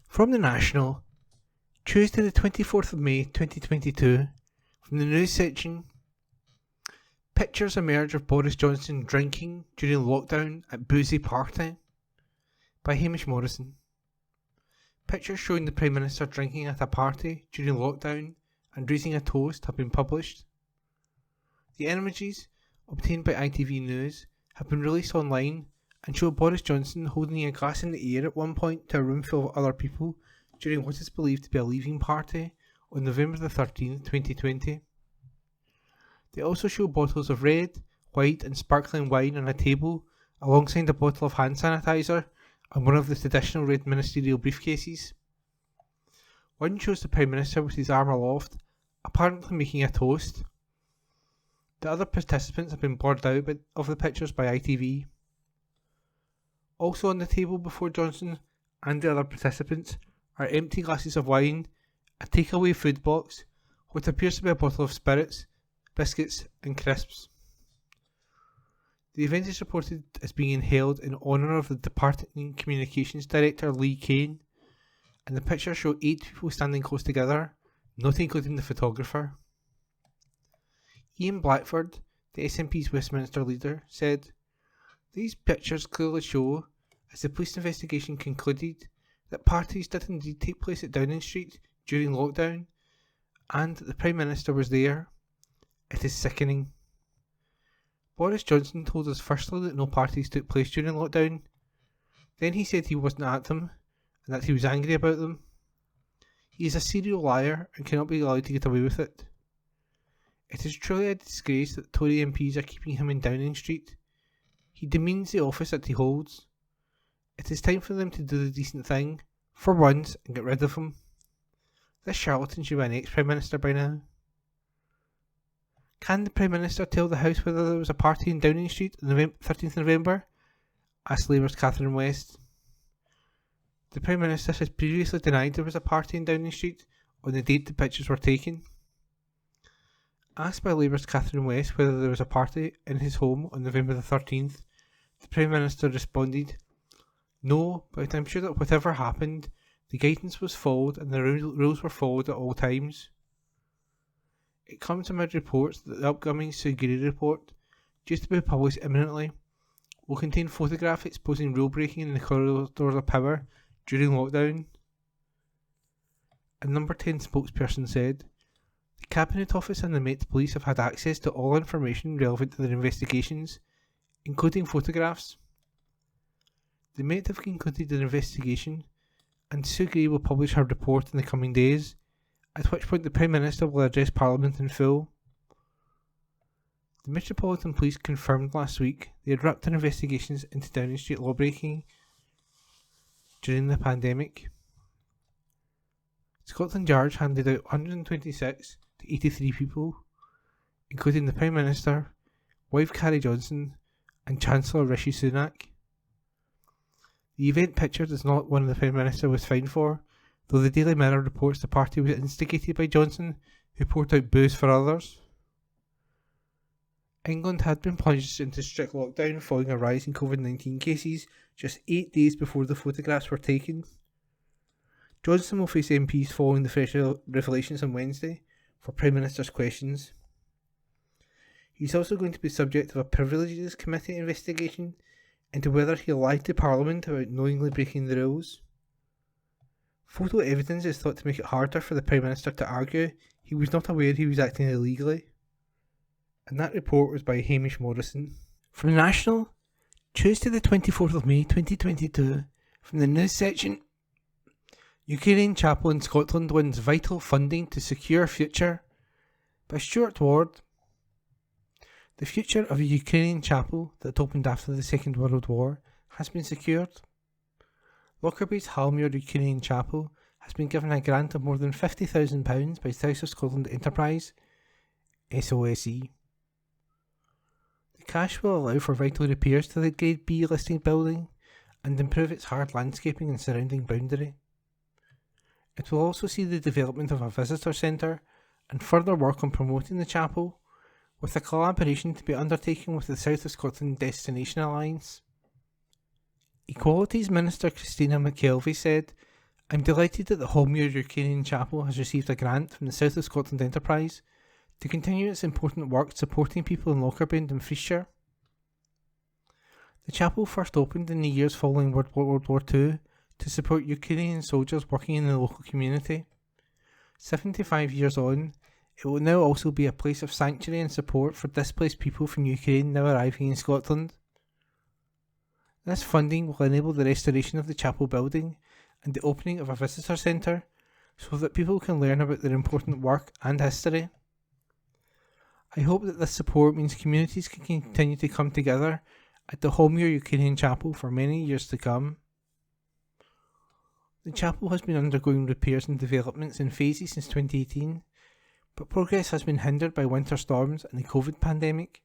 From the National, Tuesday the 24th of May 2022, from the news section, pictures emerge of Boris Johnson drinking during lockdown at boozy party, by Hamish Morrison. Pictures showing the Prime Minister drinking at a party during lockdown and raising a toast have been published. The images, obtained by ITV News, have been released online and showed Boris Johnson holding a glass in the air at one point to a room full of other people during what is believed to be a leaving party on November the 13th, 2020. They also show bottles of red, white and sparkling wine on a table alongside a bottle of hand sanitizer and one of the traditional red ministerial briefcases. One shows the Prime Minister with his arm aloft, apparently making a toast. The other participants have been blurred out of the pictures by ITV. Also on the table before Johnson and the other participants are empty glasses of wine, a takeaway food box, what appears to be a bottle of spirits, biscuits and crisps. The event is reported as being held in honour of the departing Communications Director Lee Kane, and the pictures show 8 people standing close together, not including the photographer. Ian Blackford, the SNP's Westminster leader, said, "These pictures clearly show, as the police investigation concluded, that parties did indeed take place at Downing Street during lockdown, and that the Prime Minister was there. It is sickening." Boris Johnson told us firstly that no parties took place during lockdown. Then he said he wasn't at them, and that he was angry about them. He is a serial liar and cannot be allowed to get away with it. It is truly a disgrace that Tory MPs are keeping him in Downing Street. He demeans the office that he holds. It is time for them to do the decent thing, for once, and get rid of him. This charlatan should be an ex-Prime Minister by now. Can the Prime Minister tell the House whether there was a party in Downing Street on 13th November? Asked Labour's Catherine West. The Prime Minister has previously denied there was a party in Downing Street on the date the pictures were taken. Asked by Labour's Catherine West whether there was a party in his home on November the 13th, the Prime Minister responded, "No, but I'm sure that whatever happened, the guidance was followed and the rules were followed at all times." It comes amid reports that the upcoming Sugiri report, due to be published imminently, will contain photographs exposing rule breaking in the corridors of power during lockdown. A Number 10 spokesperson said, "The Cabinet Office and the Met Police have had access to all information relevant to their investigations, including photographs. The Met have concluded their investigation, and Sugiri will publish her report in the coming days, at which point the Prime Minister will address Parliament in full." The Metropolitan Police confirmed last week they had wrapped their investigations into Downing Street lawbreaking during the pandemic. Scotland Yard handed out 126 to 83 people, including the Prime Minister, wife Carrie Johnson, and Chancellor Rishi Sunak. The event pictured is not one the Prime Minister was fined for, though the Daily Mirror reports the party was instigated by Johnson, who poured out booze for others. England had been plunged into strict lockdown following a rise in COVID-19 cases just 8 days before the photographs were taken. Johnson will face MPs following the fresh revelations on Wednesday for Prime Minister's questions. He's also going to be subject to a Privileges Committee investigation into whether he lied to Parliament about knowingly breaking the rules. Photo evidence is thought to make it harder for the Prime Minister to argue he was not aware he was acting illegally. And that report was by Hamish Morrison. From the National, Tuesday the 24th of May 2022, from the news section, Ukrainian chapel in Scotland wins vital funding to secure future, by Stuart Ward. The future of a Ukrainian chapel that opened after the Second World War has been secured. Lockerbie's Halmuir Ukrainian Chapel has been given a grant of more than £50,000 by South of Scotland Enterprise, SOSE. The cash will allow for vital repairs to the Grade B listed building and improve its hard landscaping and surrounding boundary. It will also see the development of a visitor centre and further work on promoting the chapel, with a collaboration to be undertaken with the South of Scotland Destination Alliance. Equalities Minister Christina McKelvey said, "I'm delighted that the Halmuir Ukrainian Chapel has received a grant from the South of Scotland Enterprise to continue its important work supporting people in Lockerbie and Dumfriesshire." The chapel first opened in the years following World War II to support Ukrainian soldiers working in the local community. 75 years on, it will now also be a place of sanctuary and support for displaced people from Ukraine now arriving in Scotland. This funding will enable the restoration of the chapel building and the opening of a visitor centre so that people can learn about their important work and history. I hope that this support means communities can continue to come together at the Holmere Ukrainian Chapel for many years to come. The chapel has been undergoing repairs and developments in phases since 2018, but progress has been hindered by winter storms and the COVID pandemic.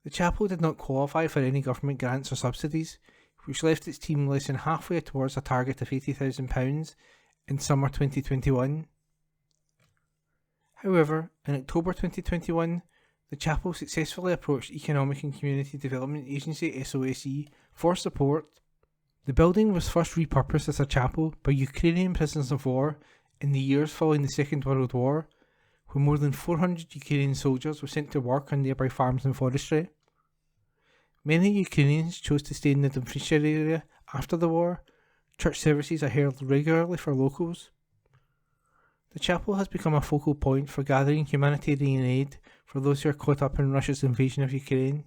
The chapel did not qualify for any government grants or subsidies, which left its team less than halfway towards a target of £80,000 in summer 2021. However, in October 2021, the chapel successfully approached Economic and Community Development Agency SOSE for support. The building was first repurposed as a chapel by Ukrainian prisoners of war in the years following the Second World War, when more than 400 Ukrainian soldiers were sent to work on nearby farms and forestry. Many Ukrainians chose to stay in the Dumfriesshire area after the war. Church services are held regularly for locals. The chapel has become a focal point for gathering humanitarian aid for those who are caught up in Russia's invasion of Ukraine.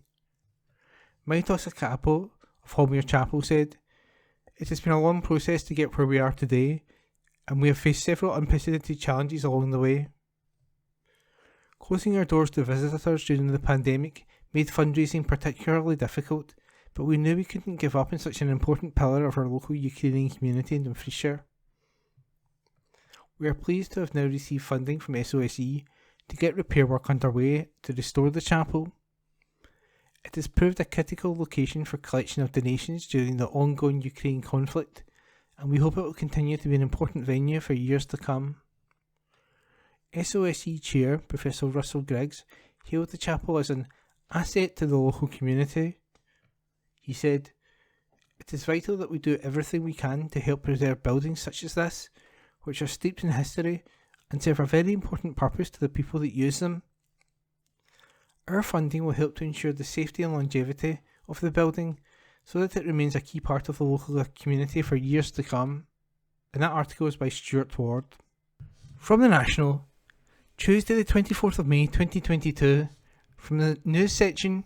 Nicolas Sturgeon of Holmere Chapel said, "It has been a long process to get where we are today, and we have faced several unprecedented challenges along the way. Closing our doors to visitors during the pandemic made fundraising particularly difficult, but we knew we couldn't give up on such an important pillar of our local Ukrainian community in Dumfriesshire. We are pleased to have now received funding from SOSE to get repair work underway to restore the chapel. It has proved a critical location for collection of donations during the ongoing Ukraine conflict, and we hope it will continue to be an important venue for years to come." SOSE Chair Professor Russell Griggs hailed the chapel as an asset to the local community. He said, "It is vital that we do everything we can to help preserve buildings such as this, which are steeped in history and serve a very important purpose to the people that use them. Our funding will help to ensure the safety and longevity of the building so that it remains a key part of the local community for years to come." And that article is by Stuart Ward. From the National, Tuesday the 24th of May 2022, from the news section,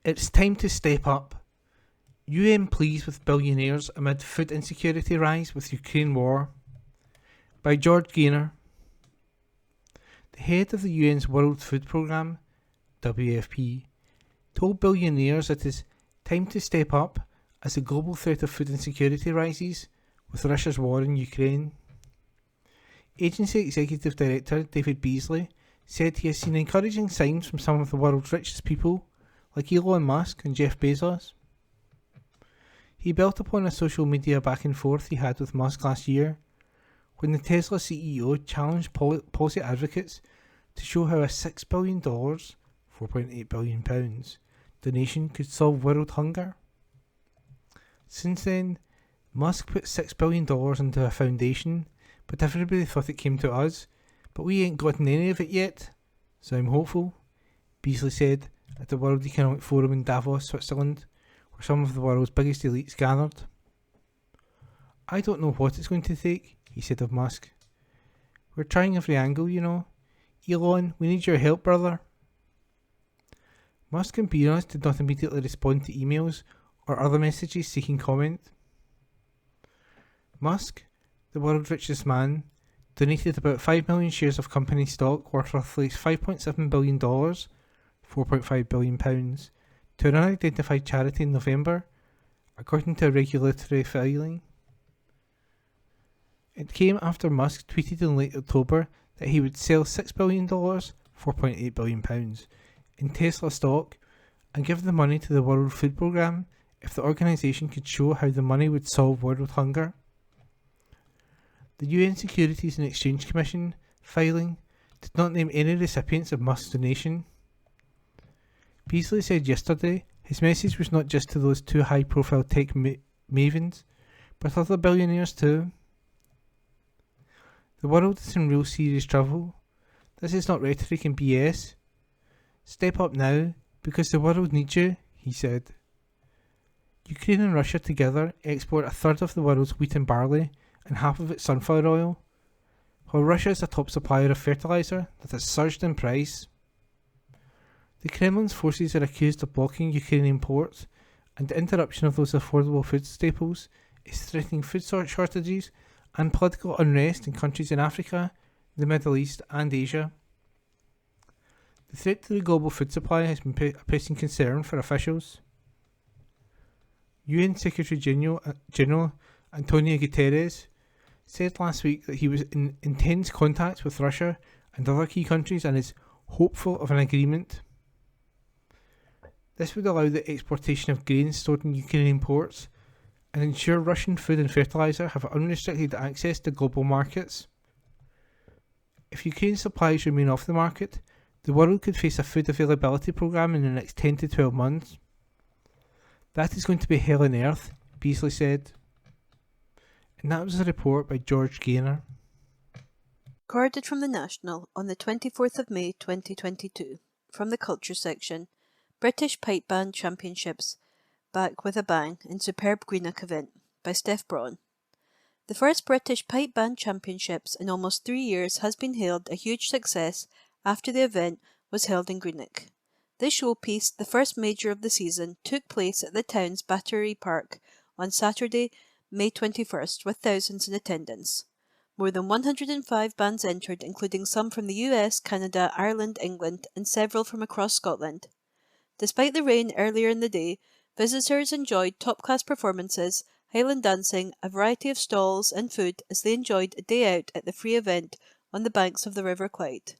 "It's time to step up. UN pleads with billionaires amid food insecurity rise with Ukraine war," by George Gaynor. The head of the UN's World Food Programme, WFP, told billionaires it is time to step up as the global threat of food insecurity rises with Russia's war in Ukraine. Agency Executive Director David Beasley said he has seen encouraging signs from some of the world's richest people, like Elon Musk and Jeff Bezos. He built upon a social media back and forth he had with Musk last year, when the Tesla CEO challenged policy advocates to show how a $6 billion, £4.8 billion, donation could solve world hunger. Since then, Musk put $6 billion into a foundation, but everybody thought it came to us, but we ain't gotten any of it yet, so I'm hopeful, Beasley said at the World Economic Forum in Davos, Switzerland, where some of the world's biggest elites gathered. "I don't know what it's going to take," he said of Musk. "We're trying every angle, you know. Elon, we need your help, brother." Musk and Bezos did not immediately respond to emails or other messages seeking comment. Musk, the world's richest man, donated about 5 million shares of company stock worth roughly $5.7 billion, £4.5 billion, to an unidentified charity in November, according to a regulatory filing. It came after Musk tweeted in late October that he would sell $6 billion, £4.8 billion, in Tesla stock and give the money to the World Food Programme if the organisation could show how the money would solve world hunger. The UN Securities and Exchange Commission filing did not name any recipients of Musk's donation. Beasley said yesterday his message was not just to those two high-profile tech mavens, but other billionaires too. "The world is in real serious trouble. This is not rhetoric and BS. Step up now, because the world needs you," he said. Ukraine and Russia together export a third of the world's wheat and barley and half of its sunflower oil, while Russia is a top supplier of fertiliser that has surged in price. The Kremlin's forces are accused of blocking Ukrainian ports, and the interruption of those affordable food staples is threatening food shortages and political unrest in countries in Africa, the Middle East and Asia. The threat to the global food supply has been a pressing concern for officials. UN Secretary General Antonio Guterres said last week that he was in intense contact with Russia and other key countries and is hopeful of an agreement. This would allow the exportation of grains stored in Ukrainian ports and ensure Russian food and fertiliser have unrestricted access to global markets. If Ukraine's supplies remain off the market, the world could face a food availability programme in the next 10 to 12 months. That is going to be hell on earth, Beasley said. And that was a report by George Gaynor. Recorded from the National on the 24th of May 2022. From the Culture section, British Pipe Band Championships back with a bang in superb Greenock event by Steph Braun. The first British Pipe Band Championships in almost 3 years has been hailed a huge success after the event was held in Greenock. This showpiece, the first major of the season, took place at the town's Battery Park on Saturday, May 21st, with thousands in attendance. More than 105 bands entered, including some from the US, Canada, Ireland, England, and several from across Scotland. Despite the rain earlier in the day, visitors enjoyed top-class performances, Highland dancing, a variety of stalls, and food as they enjoyed a day out at the free event on the banks of the River Clyde.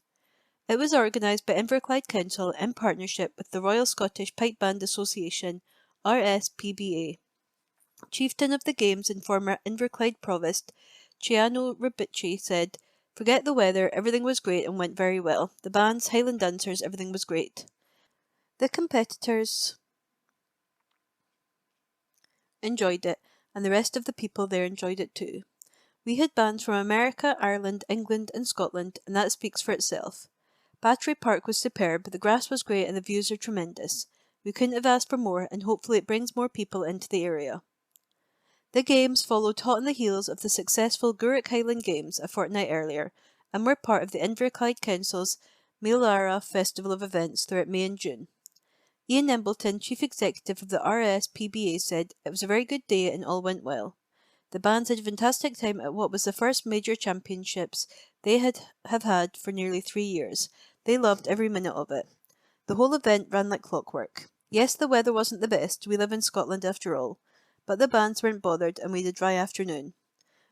It was organised by Inverclyde Council in partnership with the Royal Scottish Pipe Band Association, RSPBA. Chieftain of the Games and former Inverclyde Provost, Ciano Ribici, said, "Forget the weather, everything was great and went very well. The bands, Highland dancers, everything was great." The competitors enjoyed it, and the rest of the people there enjoyed it too. We had bands from America, Ireland, England and Scotland, and that speaks for itself. Battery Park was superb, the grass was great and the views are tremendous. We couldn't have asked for more, and hopefully it brings more people into the area. The Games followed hot on the heels of the successful Gourock Highland Games a fortnight earlier, and were part of the Inverclyde Council's Mealara Festival of events throughout May and June. Ian Embleton, Chief Executive of the RSPBA, said, "It was a very good day and all went well. The bands had a fantastic time at what was the first major championships they have had for nearly 3 years. They loved every minute of it. The whole event ran like clockwork. Yes, the weather wasn't the best, we live in Scotland after all, but the bands weren't bothered and we had a dry afternoon.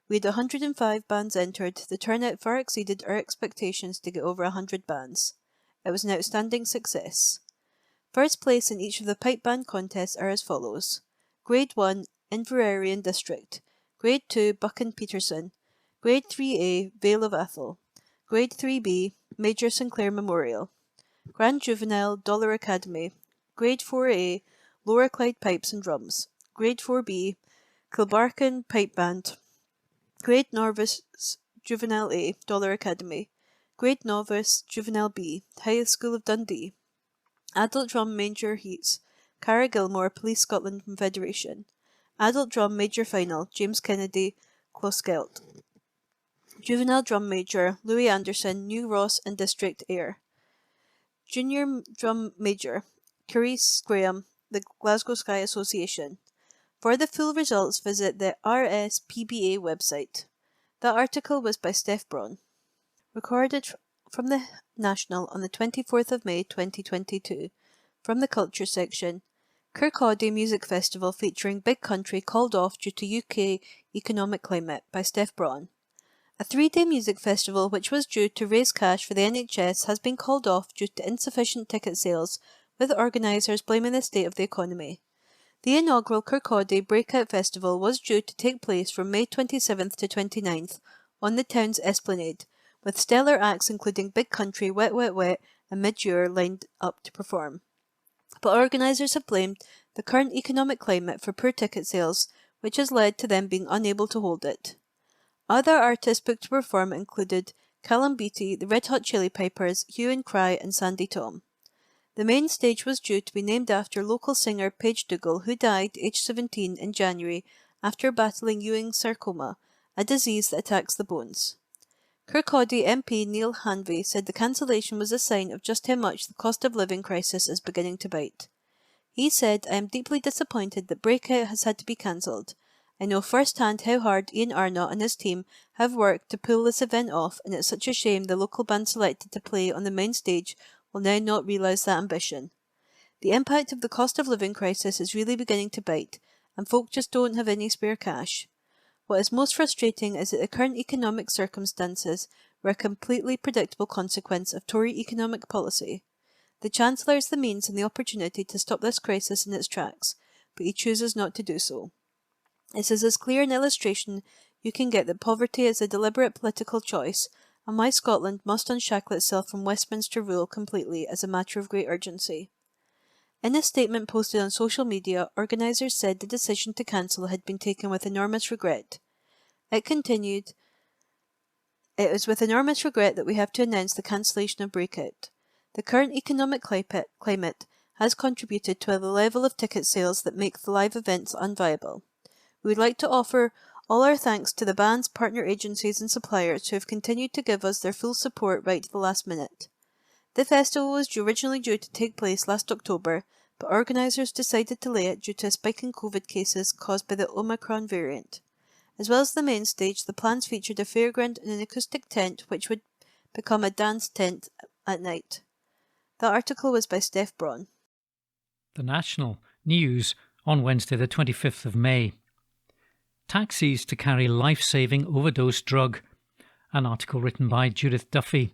We had 105 bands entered, the turnout far exceeded our expectations to get over 100 bands. It was an outstanding success. First place in each of the pipe band contests are as follows. Grade 1, Inverarian District. Grade 2, Buchan Peterson. Grade 3A, Vale of Atholl. Grade 3B, Major Sinclair Memorial. Grand Juvenile, Dollar Academy. Grade 4A, Lower Clyde Pipes and Drums. Grade 4B, Kilbarchan Pipe Band. Grade Novice, Juvenile A, Dollar Academy. Grade Novice, Juvenile B, High School of Dundee. Adult Drum Major Heats, Cara Gilmore, Police Scotland Confederation. Adult Drum Major Final, James Kennedy, Closkelt. Juvenile Drum Major, Louis Anderson, New Ross and District Ayr. Junior Drum Major, Carice Graham, the Glasgow Sky Association. For the full results, visit the RSPBA website. That article was by Steph Braun. Recorded from the National on the 24th of May 2022. From the Culture section, Kirkcaldy Music Festival featuring Big Country called off due to UK economic climate by Steph Braun. A 3-day music festival which was due to raise cash for the NHS has been called off due to insufficient ticket sales, with organisers blaming the state of the economy. The inaugural Kirkcaldy Breakout Festival was due to take place from May 27th to 29th on the town's esplanade, with stellar acts including Big Country, Wet Wet Wet and Mid-Ure lined up to perform. But organisers have blamed the current economic climate for poor ticket sales, which has led to them being unable to hold it. Other artists booked to perform included Callum Beattie, the Red Hot Chili Peppers, Hue and Cry and Sandy Tom. The main stage was due to be named after local singer Paige Dougal, who died aged 17 in January after battling Ewing sarcoma, a disease that attacks the bones. Kirkcaldy MP Neil Hanvey said the cancellation was a sign of just how much the cost of living crisis is beginning to bite. He said, "I am deeply disappointed that Breakout has had to be cancelled. I know firsthand how hard Ian Arnott and his team have worked to pull this event off, and it's such a shame the local band selected to play on the main stage will now not realise that ambition. The impact of the cost of living crisis is really beginning to bite, and folk just don't have any spare cash. What is most frustrating is that the current economic circumstances were a completely predictable consequence of Tory economic policy. The Chancellor has the means and the opportunity to stop this crisis in its tracks, but he chooses not to do so. This is as clear an illustration you can get that poverty is a deliberate political choice, and why Scotland must unshackle itself from Westminster rule completely as a matter of great urgency." In a statement posted on social media, organisers said the decision to cancel had been taken with enormous regret. It continued, "It is with enormous regret that we have to announce the cancellation of Breakout. The current economic climate has contributed to a level of ticket sales that make the live events unviable. We would like to offer all our thanks to the band's partner agencies and suppliers who have continued to give us their full support right to the last minute. The festival was originally due to take place last October, but organisers decided to delay it due to a spike in COVID cases caused by the Omicron variant. As well as the main stage, the plans featured a fairground and an acoustic tent which would become a dance tent at night." The article was by Steph Braun. The National News on Wednesday the 25th of May. Taxis to carry life-saving overdose drug. An article written by Judith Duffy.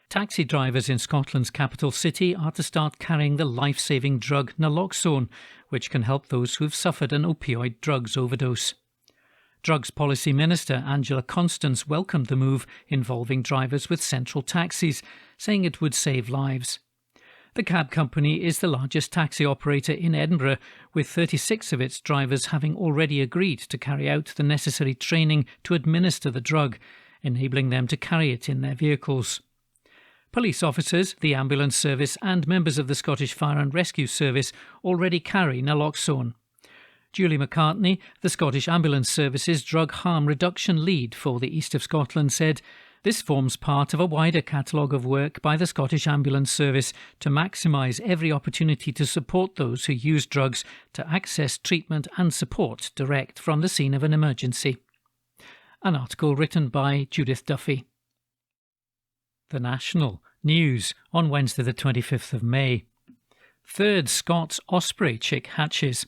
Taxi drivers in Scotland's capital city are to start carrying the life-saving drug naloxone, which can help those who've suffered an opioid drugs overdose. Drugs Policy Minister Angela Constance welcomed the move involving drivers with central taxis, saying it would save lives. The cab company is the largest taxi operator in Edinburgh, with 36 of its drivers having already agreed to carry out the necessary training to administer the drug, enabling them to carry it in their vehicles. Police officers, the ambulance service and members of the Scottish Fire and Rescue Service already carry naloxone. Julie McCartney, the Scottish Ambulance Service's drug harm reduction lead for the East of Scotland, said, "This forms part of a wider catalogue of work by the Scottish Ambulance Service to maximise every opportunity to support those who use drugs to access treatment and support direct from the scene of an emergency." An article written by Judith Duffy. The National News on Wednesday the 25th of May. Third Scots Osprey chick hatches.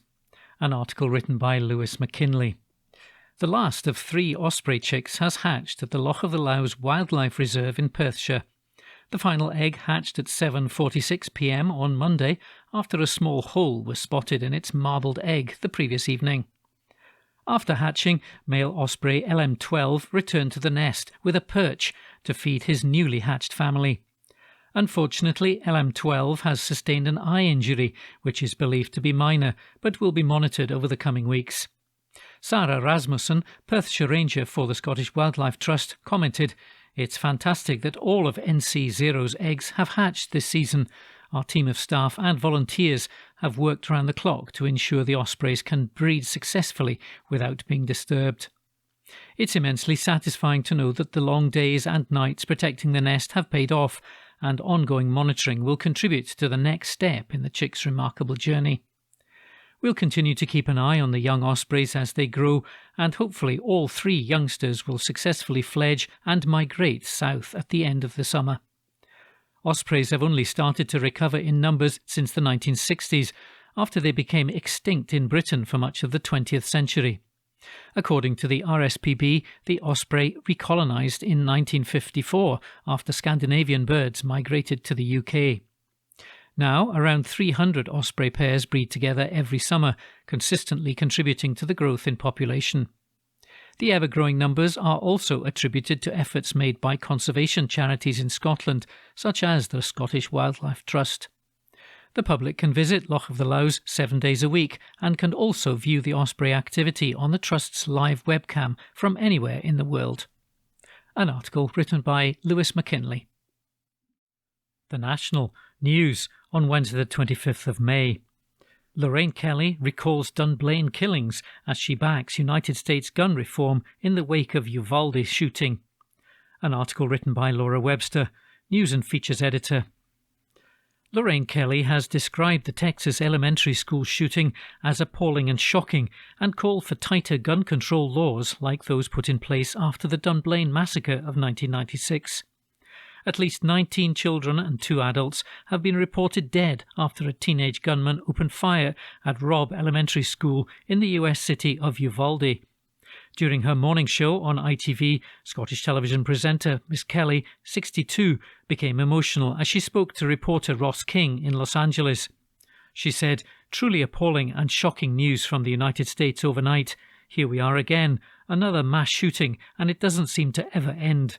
An article written by Lewis McKinley. The last of 3 osprey chicks has hatched at the Loch of the Lowes Wildlife Reserve in Perthshire. The final egg hatched at 7:46 p.m. on Monday after a small hole was spotted in its marbled egg the previous evening. After hatching, male osprey LM12 returned to the nest with a perch to feed his newly hatched family. Unfortunately, LM12 has sustained an eye injury, which is believed to be minor, but will be monitored over the coming weeks. Sarah Rasmussen, Perthshire Ranger for the Scottish Wildlife Trust, commented, "It's fantastic that all of NC0's eggs have hatched this season. Our team of staff and volunteers have worked around the clock to ensure the ospreys can breed successfully without being disturbed. It's immensely satisfying to know that the long days and nights protecting the nest have paid off, and ongoing monitoring will contribute to the next step in the chick's remarkable journey. We'll continue to keep an eye on the young ospreys as they grow, and hopefully all 3 youngsters will successfully fledge and migrate south at the end of the summer." Ospreys have only started to recover in numbers since the 1960s, after they became extinct in Britain for much of the 20th century. According to the RSPB, the osprey recolonised in 1954 after Scandinavian birds migrated to the UK. Now, around 300 osprey pairs breed together every summer, consistently contributing to the growth in population. The ever-growing numbers are also attributed to efforts made by conservation charities in Scotland, such as the Scottish Wildlife Trust. The public can visit Loch of the Lowes 7 days a week and can also view the osprey activity on the Trust's live webcam from anywhere in the world. An article written by Lewis McKinley. The National News on Wednesday the 25th of May. Lorraine Kelly recalls Dunblane killings as she backs United States gun reform in the wake of Uvalde shooting. An article written by Laura Webster, News and Features Editor. Lorraine Kelly has described the Texas elementary school shooting as appalling and shocking and called for tighter gun control laws like those put in place after the Dunblane massacre of 1996. At least 19 children and 2 adults have been reported dead after a teenage gunman opened fire at Robb Elementary School in the US city of Uvalde. During her morning show on ITV, Scottish television presenter Miss Kelly, 62, became emotional as she spoke to reporter Ross King in Los Angeles. She said, "Truly appalling and shocking news from the United States overnight. Here we are again, another mass shooting, and it doesn't seem to ever end."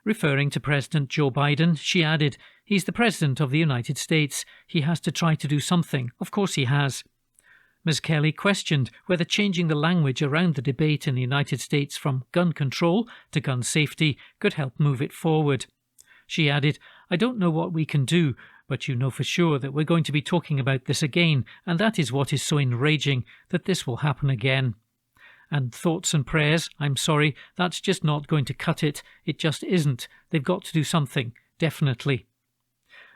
Referring to President Joe Biden, she added, "He's the President of the United States. He has to try to do something. Of course he has." Ms. Kelly questioned whether changing the language around the debate in the United States from gun control to gun safety could help move it forward. She added, "I don't know what we can do, but you know for sure that we're going to be talking about this again, and that is what is so enraging, that this will happen again. And thoughts and prayers, I'm sorry, that's just not going to cut it. It just isn't. They've got to do something, definitely."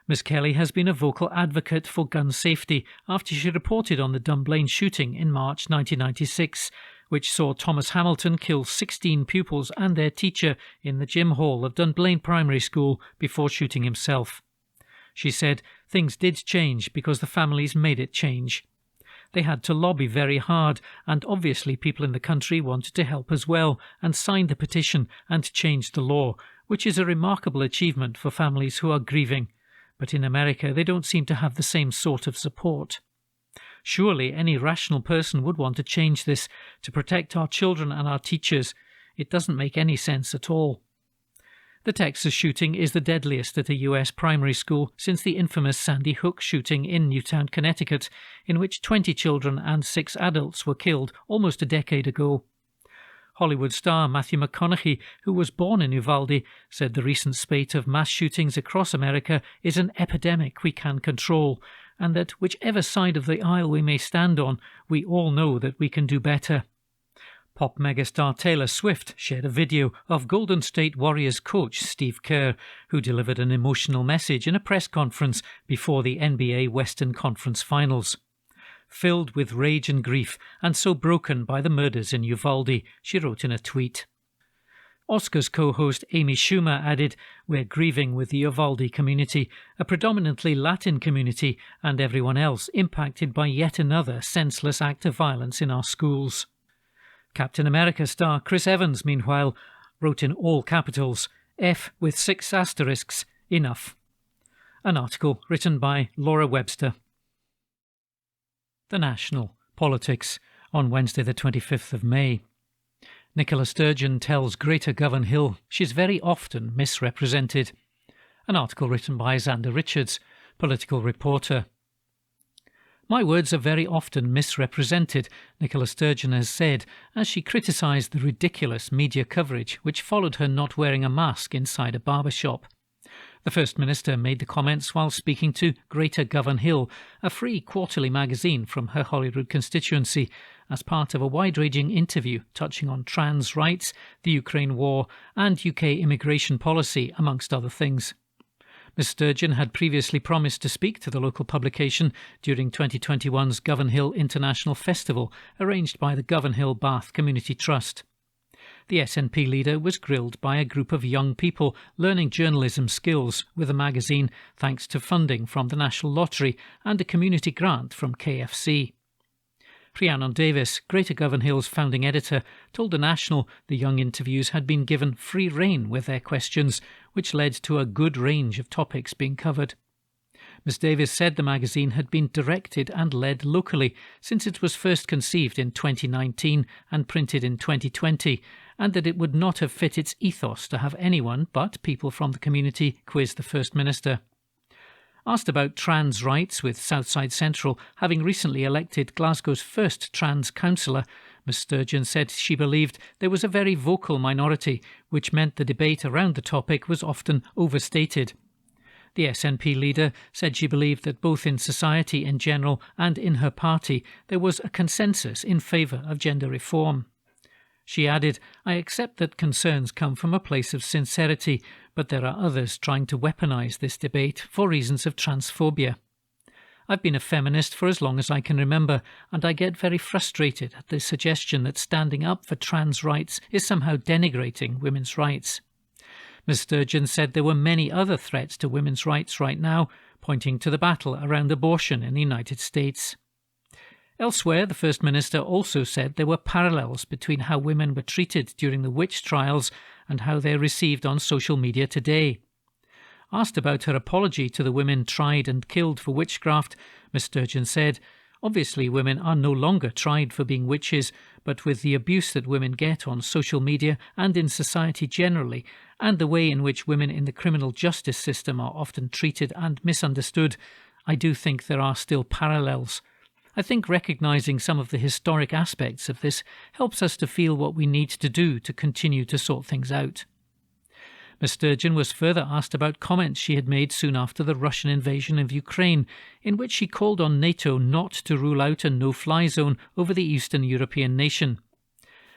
Ms. Kelly has been a vocal advocate for gun safety after she reported on the Dunblane shooting in March 1996, which saw Thomas Hamilton kill 16 pupils and their teacher in the gym hall of Dunblane Primary School before shooting himself. She said, "Things did change because the families made it change. They had to lobby very hard, and obviously people in the country wanted to help as well and signed the petition and changed the law, which is a remarkable achievement for families who are grieving. But in America they don't seem to have the same sort of support. Surely any rational person would want to change this to protect our children and our teachers. It doesn't make any sense at all." The Texas shooting is the deadliest at a US primary school since the infamous Sandy Hook shooting in Newtown, Connecticut, in which 20 children and 6 adults were killed almost a decade ago. Hollywood star Matthew McConaughey, who was born in Uvalde, said the recent spate of mass shootings across America is an epidemic we can control, and that whichever side of the aisle we may stand on, we all know that we can do better. Pop megastar Taylor Swift shared a video of Golden State Warriors coach Steve Kerr, who delivered an emotional message in a press conference before the NBA Western Conference Finals. "Filled with rage and grief, and so broken by the murders in Uvalde," she wrote in a tweet. Oscars co-host Amy Schumer added, "We're grieving with the Uvalde community, a predominantly Latin community, and everyone else impacted by yet another senseless act of violence in our schools." Captain America star Chris Evans, meanwhile, wrote in all capitals, "F with 6 asterisks, enough." An article written by Laura Webster. The National, Politics, on Wednesday the 25th of May. Nicola Sturgeon tells Greta Govan-Hill she's very often misrepresented. An article written by Xander Richards, political reporter. "My words are very often misrepresented," Nicola Sturgeon has said, as she criticised the ridiculous media coverage which followed her not wearing a mask inside a barber shop. The First Minister made the comments while speaking to Greta Govan-Hill, a free quarterly magazine from her Holyrood constituency, as part of a wide-ranging interview touching on trans rights, the Ukraine war and UK immigration policy, amongst other things. Ms Sturgeon had previously promised to speak to the local publication during 2021's Govan-Hill International Festival, arranged by the Govan-Hill Bath Community Trust. The SNP leader was grilled by a group of young people learning journalism skills with the magazine thanks to funding from the National Lottery and a community grant from KFC. Rhiannon Davis, Greta Govan-Hill's founding editor, told The National the young interviews had been given free rein with their questions, which led to a good range of topics being covered. Ms Davis said the magazine had been directed and led locally since it was first conceived in 2019 and printed in 2020, and that it would not have fit its ethos to have anyone but people from the community quiz the First Minister. Asked about trans rights, with Southside Central having recently elected Glasgow's first trans councillor, Ms Sturgeon said she believed there was a very vocal minority, which meant the debate around the topic was often overstated. The SNP leader said she believed that both in society in general and in her party there was a consensus in favour of gender reform. She added, "I accept that concerns come from a place of sincerity, but there are others trying to weaponise this debate for reasons of transphobia. I've been a feminist for as long as I can remember, and I get very frustrated at the suggestion that standing up for trans rights is somehow denigrating women's rights." Ms Sturgeon said there were many other threats to women's rights right now, pointing to the battle around abortion in the United States. Elsewhere, the First Minister also said there were parallels between how women were treated during the witch trials and how they're received on social media today. Asked about her apology to the women tried and killed for witchcraft, Ms Sturgeon said, "Obviously women are no longer tried for being witches, but with the abuse that women get on social media and in society generally, and the way in which women in the criminal justice system are often treated and misunderstood, I do think there are still parallels. I think recognising some of the historic aspects of this helps us to feel what we need to do to continue to sort things out." Ms Sturgeon was further asked about comments she had made soon after the Russian invasion of Ukraine, in which she called on NATO not to rule out a no-fly zone over the Eastern European nation.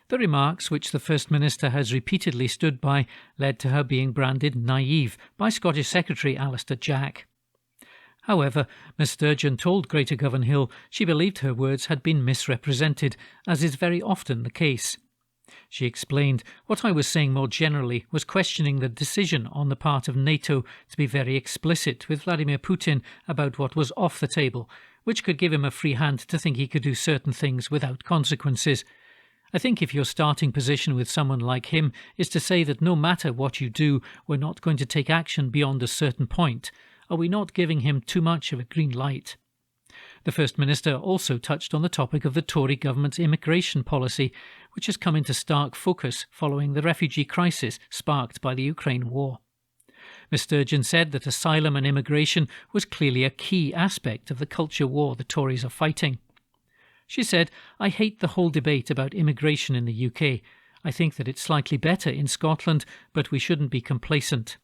The remarks, which the First Minister has repeatedly stood by, led to her being branded naive by Scottish Secretary Alistair Jack. However, Ms Sturgeon told Greater Govanhill she believed her words had been misrepresented, as is very often the case. She explained, "What I was saying more generally was questioning the decision on the part of NATO to be very explicit with Vladimir Putin about what was off the table, which could give him a free hand to think he could do certain things without consequences. I think if your starting position with someone like him is to say that no matter what you do, we're not going to take action beyond a certain point, are we not giving him too much of a green light?" The First Minister also touched on the topic of the Tory government's immigration policy, which has come into stark focus following the refugee crisis sparked by the Ukraine war. Ms Sturgeon said that asylum and immigration was clearly a key aspect of the culture war the Tories are fighting. She said, "I hate the whole debate about immigration in the UK. I think that it's slightly better in Scotland, but we shouldn't be complacent.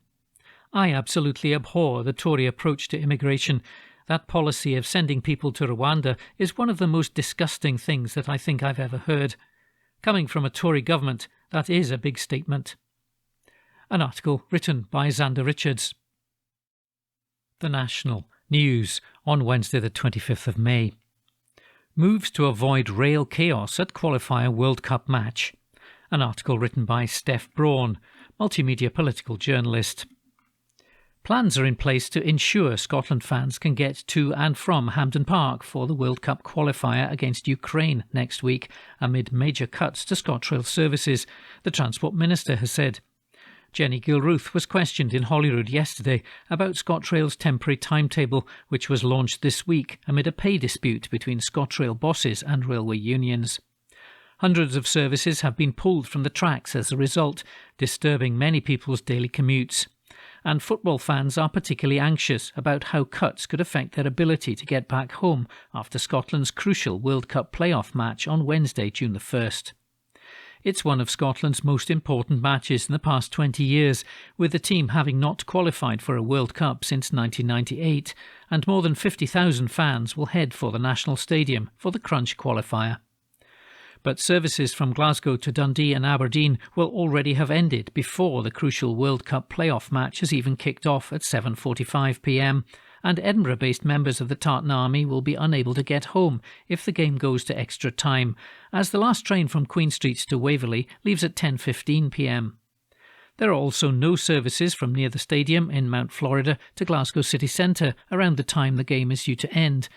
I absolutely abhor the Tory approach to immigration. That policy of sending people to Rwanda is one of the most disgusting things that I think I've ever heard. Coming from a Tory government, that is a big statement." An article written by Xander Richards. The National News on Wednesday the 25th of May. Moves to avoid rail chaos at qualifier World Cup match. An article written by Steph Braun, multimedia political journalist. Plans are in place to ensure Scotland fans can get to and from Hampden Park for the World Cup qualifier against Ukraine next week, amid major cuts to ScotRail services, the Transport Minister has said. Jenny Gilruth was questioned in Holyrood yesterday about ScotRail's temporary timetable, which was launched this week amid a pay dispute between ScotRail bosses and railway unions. Hundreds of services have been pulled from the tracks as a result, disturbing many people's daily commutes. And football fans are particularly anxious about how cuts could affect their ability to get back home after Scotland's crucial World Cup playoff match on Wednesday, June the 1st. It's one of Scotland's most important matches in the past 20 years, with the team having not qualified for a World Cup since 1998, and more than 50,000 fans will head for the National Stadium for the Crunch qualifier. But services from Glasgow to Dundee and Aberdeen will already have ended before the crucial World Cup playoff match has even kicked off at 7:45 p.m, and Edinburgh-based members of the Tartan Army will be unable to get home if the game goes to extra time, as the last train from Queen Street to Waverley leaves at 10:15 p.m. There are also no services from near the stadium in Mount Florida to Glasgow city centre around the time the game is due to end.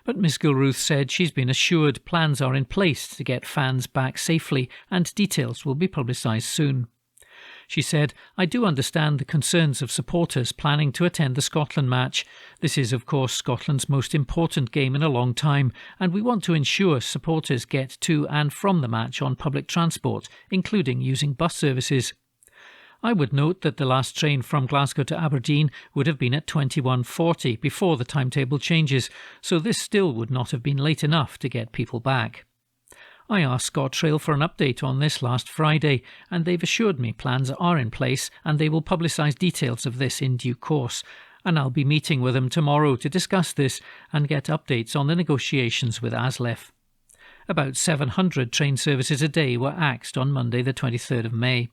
But Ms Gilruth said she's been assured plans are in place to get fans back safely and details will be publicised soon. She said, "I do understand the concerns of supporters planning to attend the Scotland match. This is, of course, Scotland's most important game in a long time, and we want to ensure supporters get to and from the match on public transport, including using bus services. I would note that the last train from Glasgow to Aberdeen would have been at 21:40 before the timetable changes, so this still would not have been late enough to get people back. I asked ScotRail for an update on this last Friday, and they've assured me plans are in place and they will publicise details of this in due course, and I'll be meeting with them tomorrow to discuss this and get updates on the negotiations with ASLEF." About 700 train services a day were axed on Monday the 23rd of May.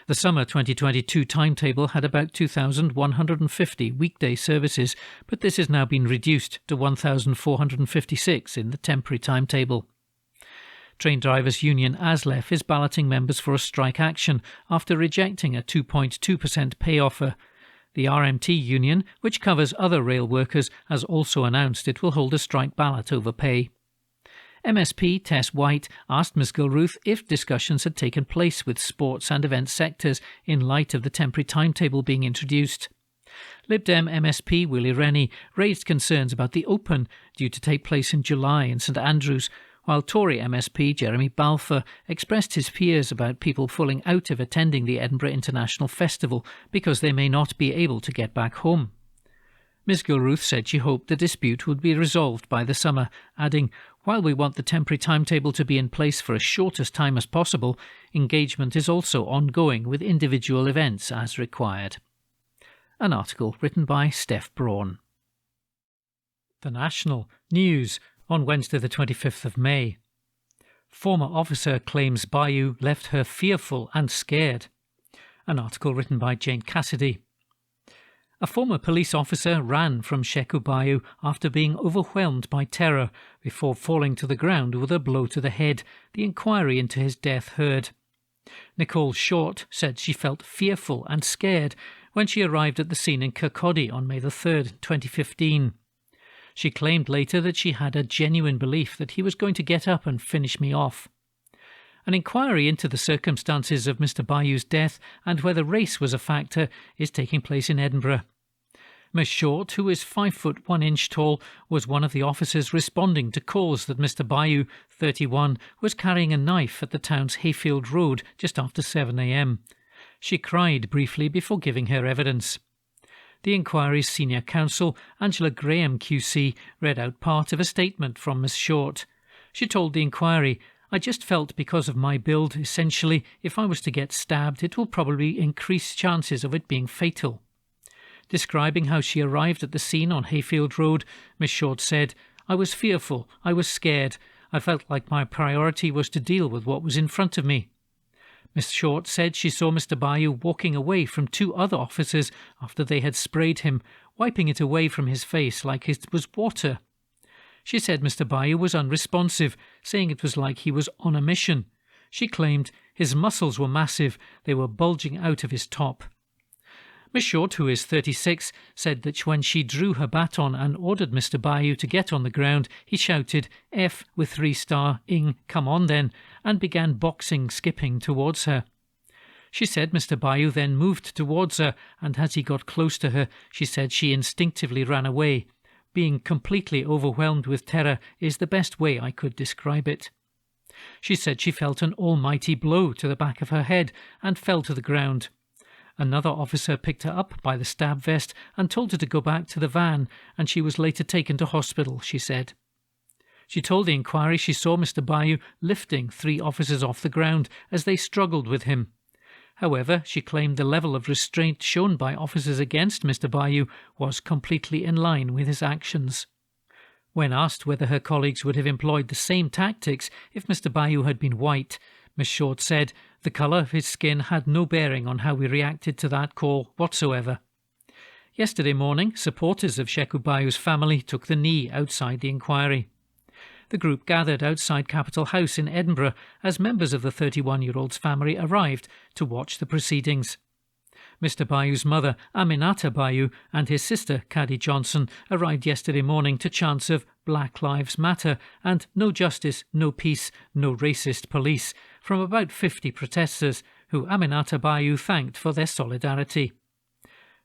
The summer 2022 timetable had about 2,150 weekday services, but this has now been reduced to 1,456 in the temporary timetable. Train Drivers' Union ASLEF is balloting members for a strike action after rejecting a 2.2% pay offer. The RMT union, which covers other rail workers, has also announced it will hold a strike ballot over pay. MSP Tess White asked Ms Gilruth if discussions had taken place with sports and events sectors in light of the temporary timetable being introduced. Lib Dem MSP Willie Rennie raised concerns about the Open due to take place in July in St Andrews, while Tory MSP Jeremy Balfour expressed his fears about people falling out of attending the Edinburgh International Festival because they may not be able to get back home. Ms Gilruth said she hoped the dispute would be resolved by the summer, adding, "While we want the temporary timetable to be in place for as short as time as possible, engagement is also ongoing with individual events as required." An article written by Steph Braun. The National News on Wednesday the 25th of May. Former officer claims Bayou left her fearful and scared. An article written by Jane Cassidy. A former police officer ran from Sheku Bayou after being overwhelmed by terror before falling to the ground with a blow to the head, the inquiry into his death heard. Nicole Short said she felt fearful and scared when she arrived at the scene in Kirkcaldy on May the 3rd, 2015. She claimed later that she had a genuine belief that he was going to get up and finish me off. An inquiry into the circumstances of Mr Bayou's death and whether race was a factor is taking place in Edinburgh. Miss Short, who is 5 foot 1 inch tall, was one of the officers responding to calls that Mr Bayou, 31, was carrying a knife at the town's Hayfield Road just after 7 a.m. She cried briefly before giving her evidence. The inquiry's senior counsel, Angela Graham QC, read out part of a statement from Miss Short. She told the inquiry, "I just felt because of my build, essentially, if I was to get stabbed, it will probably increase chances of it being fatal." Describing how she arrived at the scene on Hayfield Road, Miss Short said, "I was fearful, I was scared. I felt like my priority was to deal with what was in front of me." Miss Short said she saw Mr Bayou walking away from 2 other officers after they had sprayed him, wiping it away from his face like it was water. She said Mr Bayou was unresponsive, saying it was like he was on a mission. She claimed his muscles were massive, they were bulging out of his top. Miss Short, who is 36, said that when she drew her baton and ordered Mr Bayou to get on the ground, he shouted, "F with 3-star, ing, come on then," and began boxing, skipping towards her. She said Mr Bayou then moved towards her, and as he got close to her, she said she instinctively ran away. "Being completely overwhelmed with terror is the best way I could describe it." She said she felt an almighty blow to the back of her head and fell to the ground. Another officer picked her up by the stab vest and told her to go back to the van, and she was later taken to hospital, she said. She told the inquiry she saw Mr Bayou lifting 3 officers off the ground as they struggled with him. However, she claimed the level of restraint shown by officers against Mr Bayou was completely in line with his actions. When asked whether her colleagues would have employed the same tactics if Mr Bayou had been white, Miss Short said, "The colour of his skin had no bearing on how we reacted to that call whatsoever." Yesterday morning, supporters of Sheku Bayou's family took the knee outside the inquiry. The group gathered outside Capitol House in Edinburgh as members of the 31-year-old's family arrived to watch the proceedings. Mr Bayou's mother, Aminata Bayou, and his sister, Caddy Johnson, arrived yesterday morning to chants of Black Lives Matter and No Justice, No Peace, No Racist Police from about 50 protesters, who Aminata Bayou thanked for their solidarity.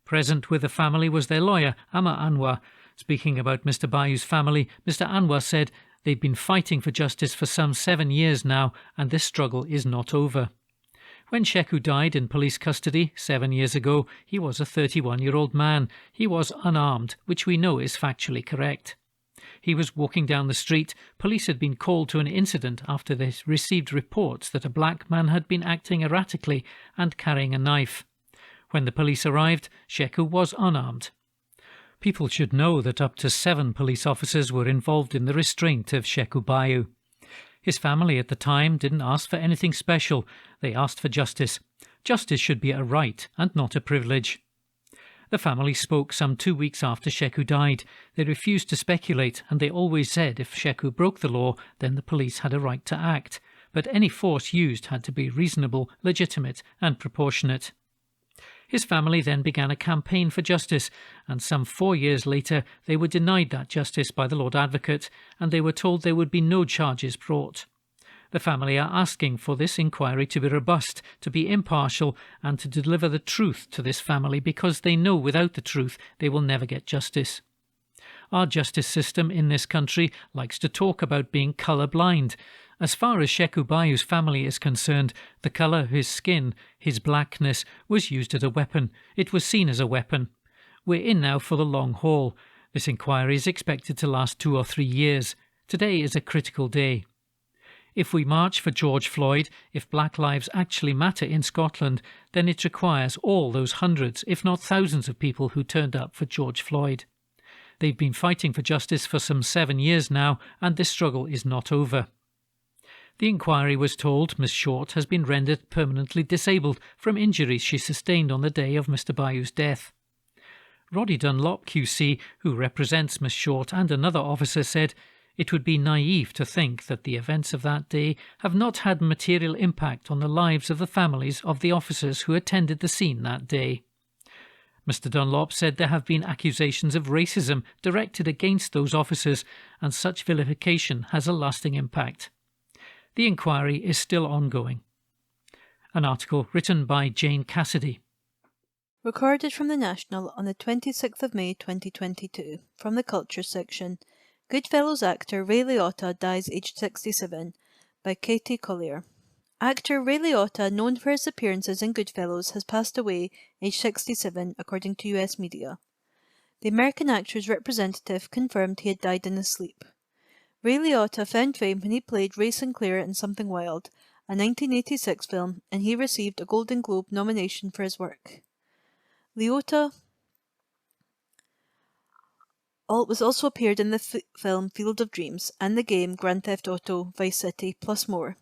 Present with the family was their lawyer, Amma Anwar. Speaking about Mr Bayou's family, Mr Anwar said they've been fighting for justice for some 7 years now, and this struggle is not over. When Sheku died in police custody 7 years ago, he was a 31-year-old man. He was unarmed, which we know is factually correct. He was walking down the street. Police had been called to an incident after they received reports that a black man had been acting erratically and carrying a knife. When the police arrived, Sheku was unarmed. People should know that up to 7 police officers were involved in the restraint of Sheku Bayou. His family at the time didn't ask for anything special. They asked for justice. Justice should be a right and not a privilege. The family spoke some 2 weeks after Sheku died. They refused to speculate, and they always said if Sheku broke the law, then the police had a right to act. But any force used had to be reasonable, legitimate and proportionate. His family then began a campaign for justice, and some 4 years later they were denied that justice by the Lord Advocate, and they were told there would be no charges brought. The family are asking for this inquiry to be robust, to be impartial, and to deliver the truth to this family, because they know without the truth they will never get justice. Our justice system in this country likes to talk about being colour-blind. As far as Sheku Bayu's family is concerned, the colour of his skin, his blackness, was used as a weapon. It was seen as a weapon. We're in now for the long haul. This inquiry is expected to last 2 or 3 years. Today is a critical day. If we march for George Floyd, if black lives actually matter in Scotland, then it requires all those hundreds, if not thousands of people who turned up for George Floyd. They've been fighting for justice for some 7 years now, and this struggle is not over. The inquiry was told Miss Short has been rendered permanently disabled from injuries she sustained on the day of Mr. Bayou's death. Roddy Dunlop QC, who represents Miss Short and another officer, said, "It would be naive to think that the events of that day have not had material impact on the lives of the families of the officers who attended the scene that day." Mr. Dunlop said there have been accusations of racism directed against those officers, and such vilification has a lasting impact. The inquiry is still ongoing. An article written by Jane Cassidy. Recorded from the National on the 26th of May 2022, from the Culture section. Goodfellows actor Ray Liotta dies aged 67, by Katie Collier. Actor Ray Liotta, known for his appearances in Goodfellows, has passed away aged 67, according to US media. The American actor's representative confirmed he had died in his sleep. Ray Liotta found fame when he played Ray Sinclair in Something Wild, a 1986 film, and he received a Golden Globe nomination for his work. Liotta was also appeared in the film Field of Dreams and the game Grand Theft Auto Vice City, plus more.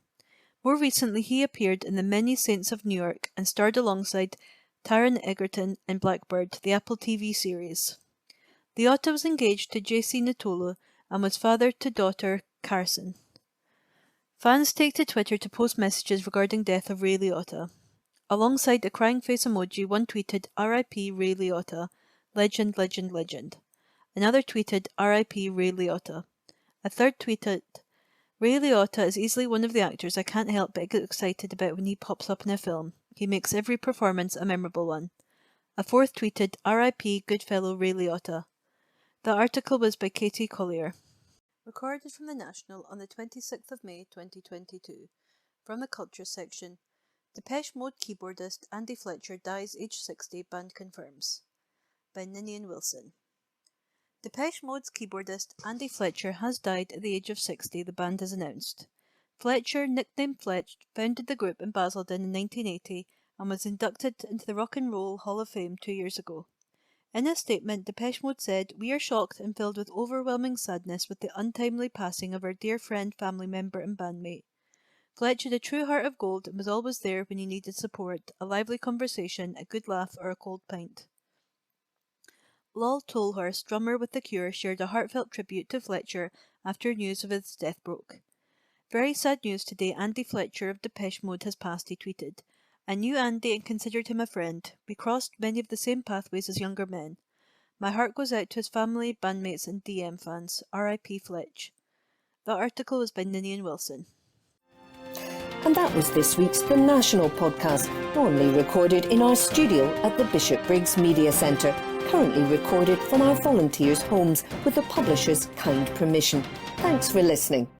More recently, he appeared in The Many Saints of New York and starred alongside Taron Egerton in Blackbird, the Apple TV series. Liotta was engaged to J.C. Natolo and was father to daughter Carson. Fans take to Twitter to post messages regarding death of Ray Liotta. Alongside a crying face emoji, one tweeted, "R.I.P. Ray Liotta, legend, legend, legend." Another tweeted, "R.I.P. Ray Liotta." A third tweeted, "Ray Liotta is easily one of the actors I can't help but get excited about when he pops up in a film. He makes every performance a memorable one." A fourth tweeted, "R.I.P. Goodfellow Ray Liotta." The article was by Katie Collier. Recorded from the National on the 26th of May 2022, from the Culture section. Depeche Mode keyboardist Andy Fletcher dies aged 60, band confirms, by Ninian Wilson. Depeche Mode's keyboardist Andy Fletcher has died at the age of 60, the band has announced. Fletcher, nicknamed Fletch, founded the group in Basildon in 1980 and was inducted into the Rock and Roll Hall of Fame 2 years ago. In a statement, Depeche Mode said, "We are shocked and filled with overwhelming sadness with the untimely passing of our dear friend, family member and bandmate. Fletch had a true heart of gold and was always there when you needed support, a lively conversation, a good laugh or a cold pint." Lol Tolhurst, drummer with The Cure, shared a heartfelt tribute to Fletcher after news of his death broke. "Very sad news today. Andy Fletcher of Depeche Mode has passed," he tweeted. "I knew Andy and considered him a friend. We crossed many of the same pathways as younger men. My heart goes out to his family, bandmates and DM fans. R.I.P. Fletch." The article was by Ninian Wilson. And that was this week's The National podcast, normally recorded in our studio at the Bishopbriggs Media Centre, currently recorded from our volunteers' homes with the publisher's kind permission. Thanks for listening.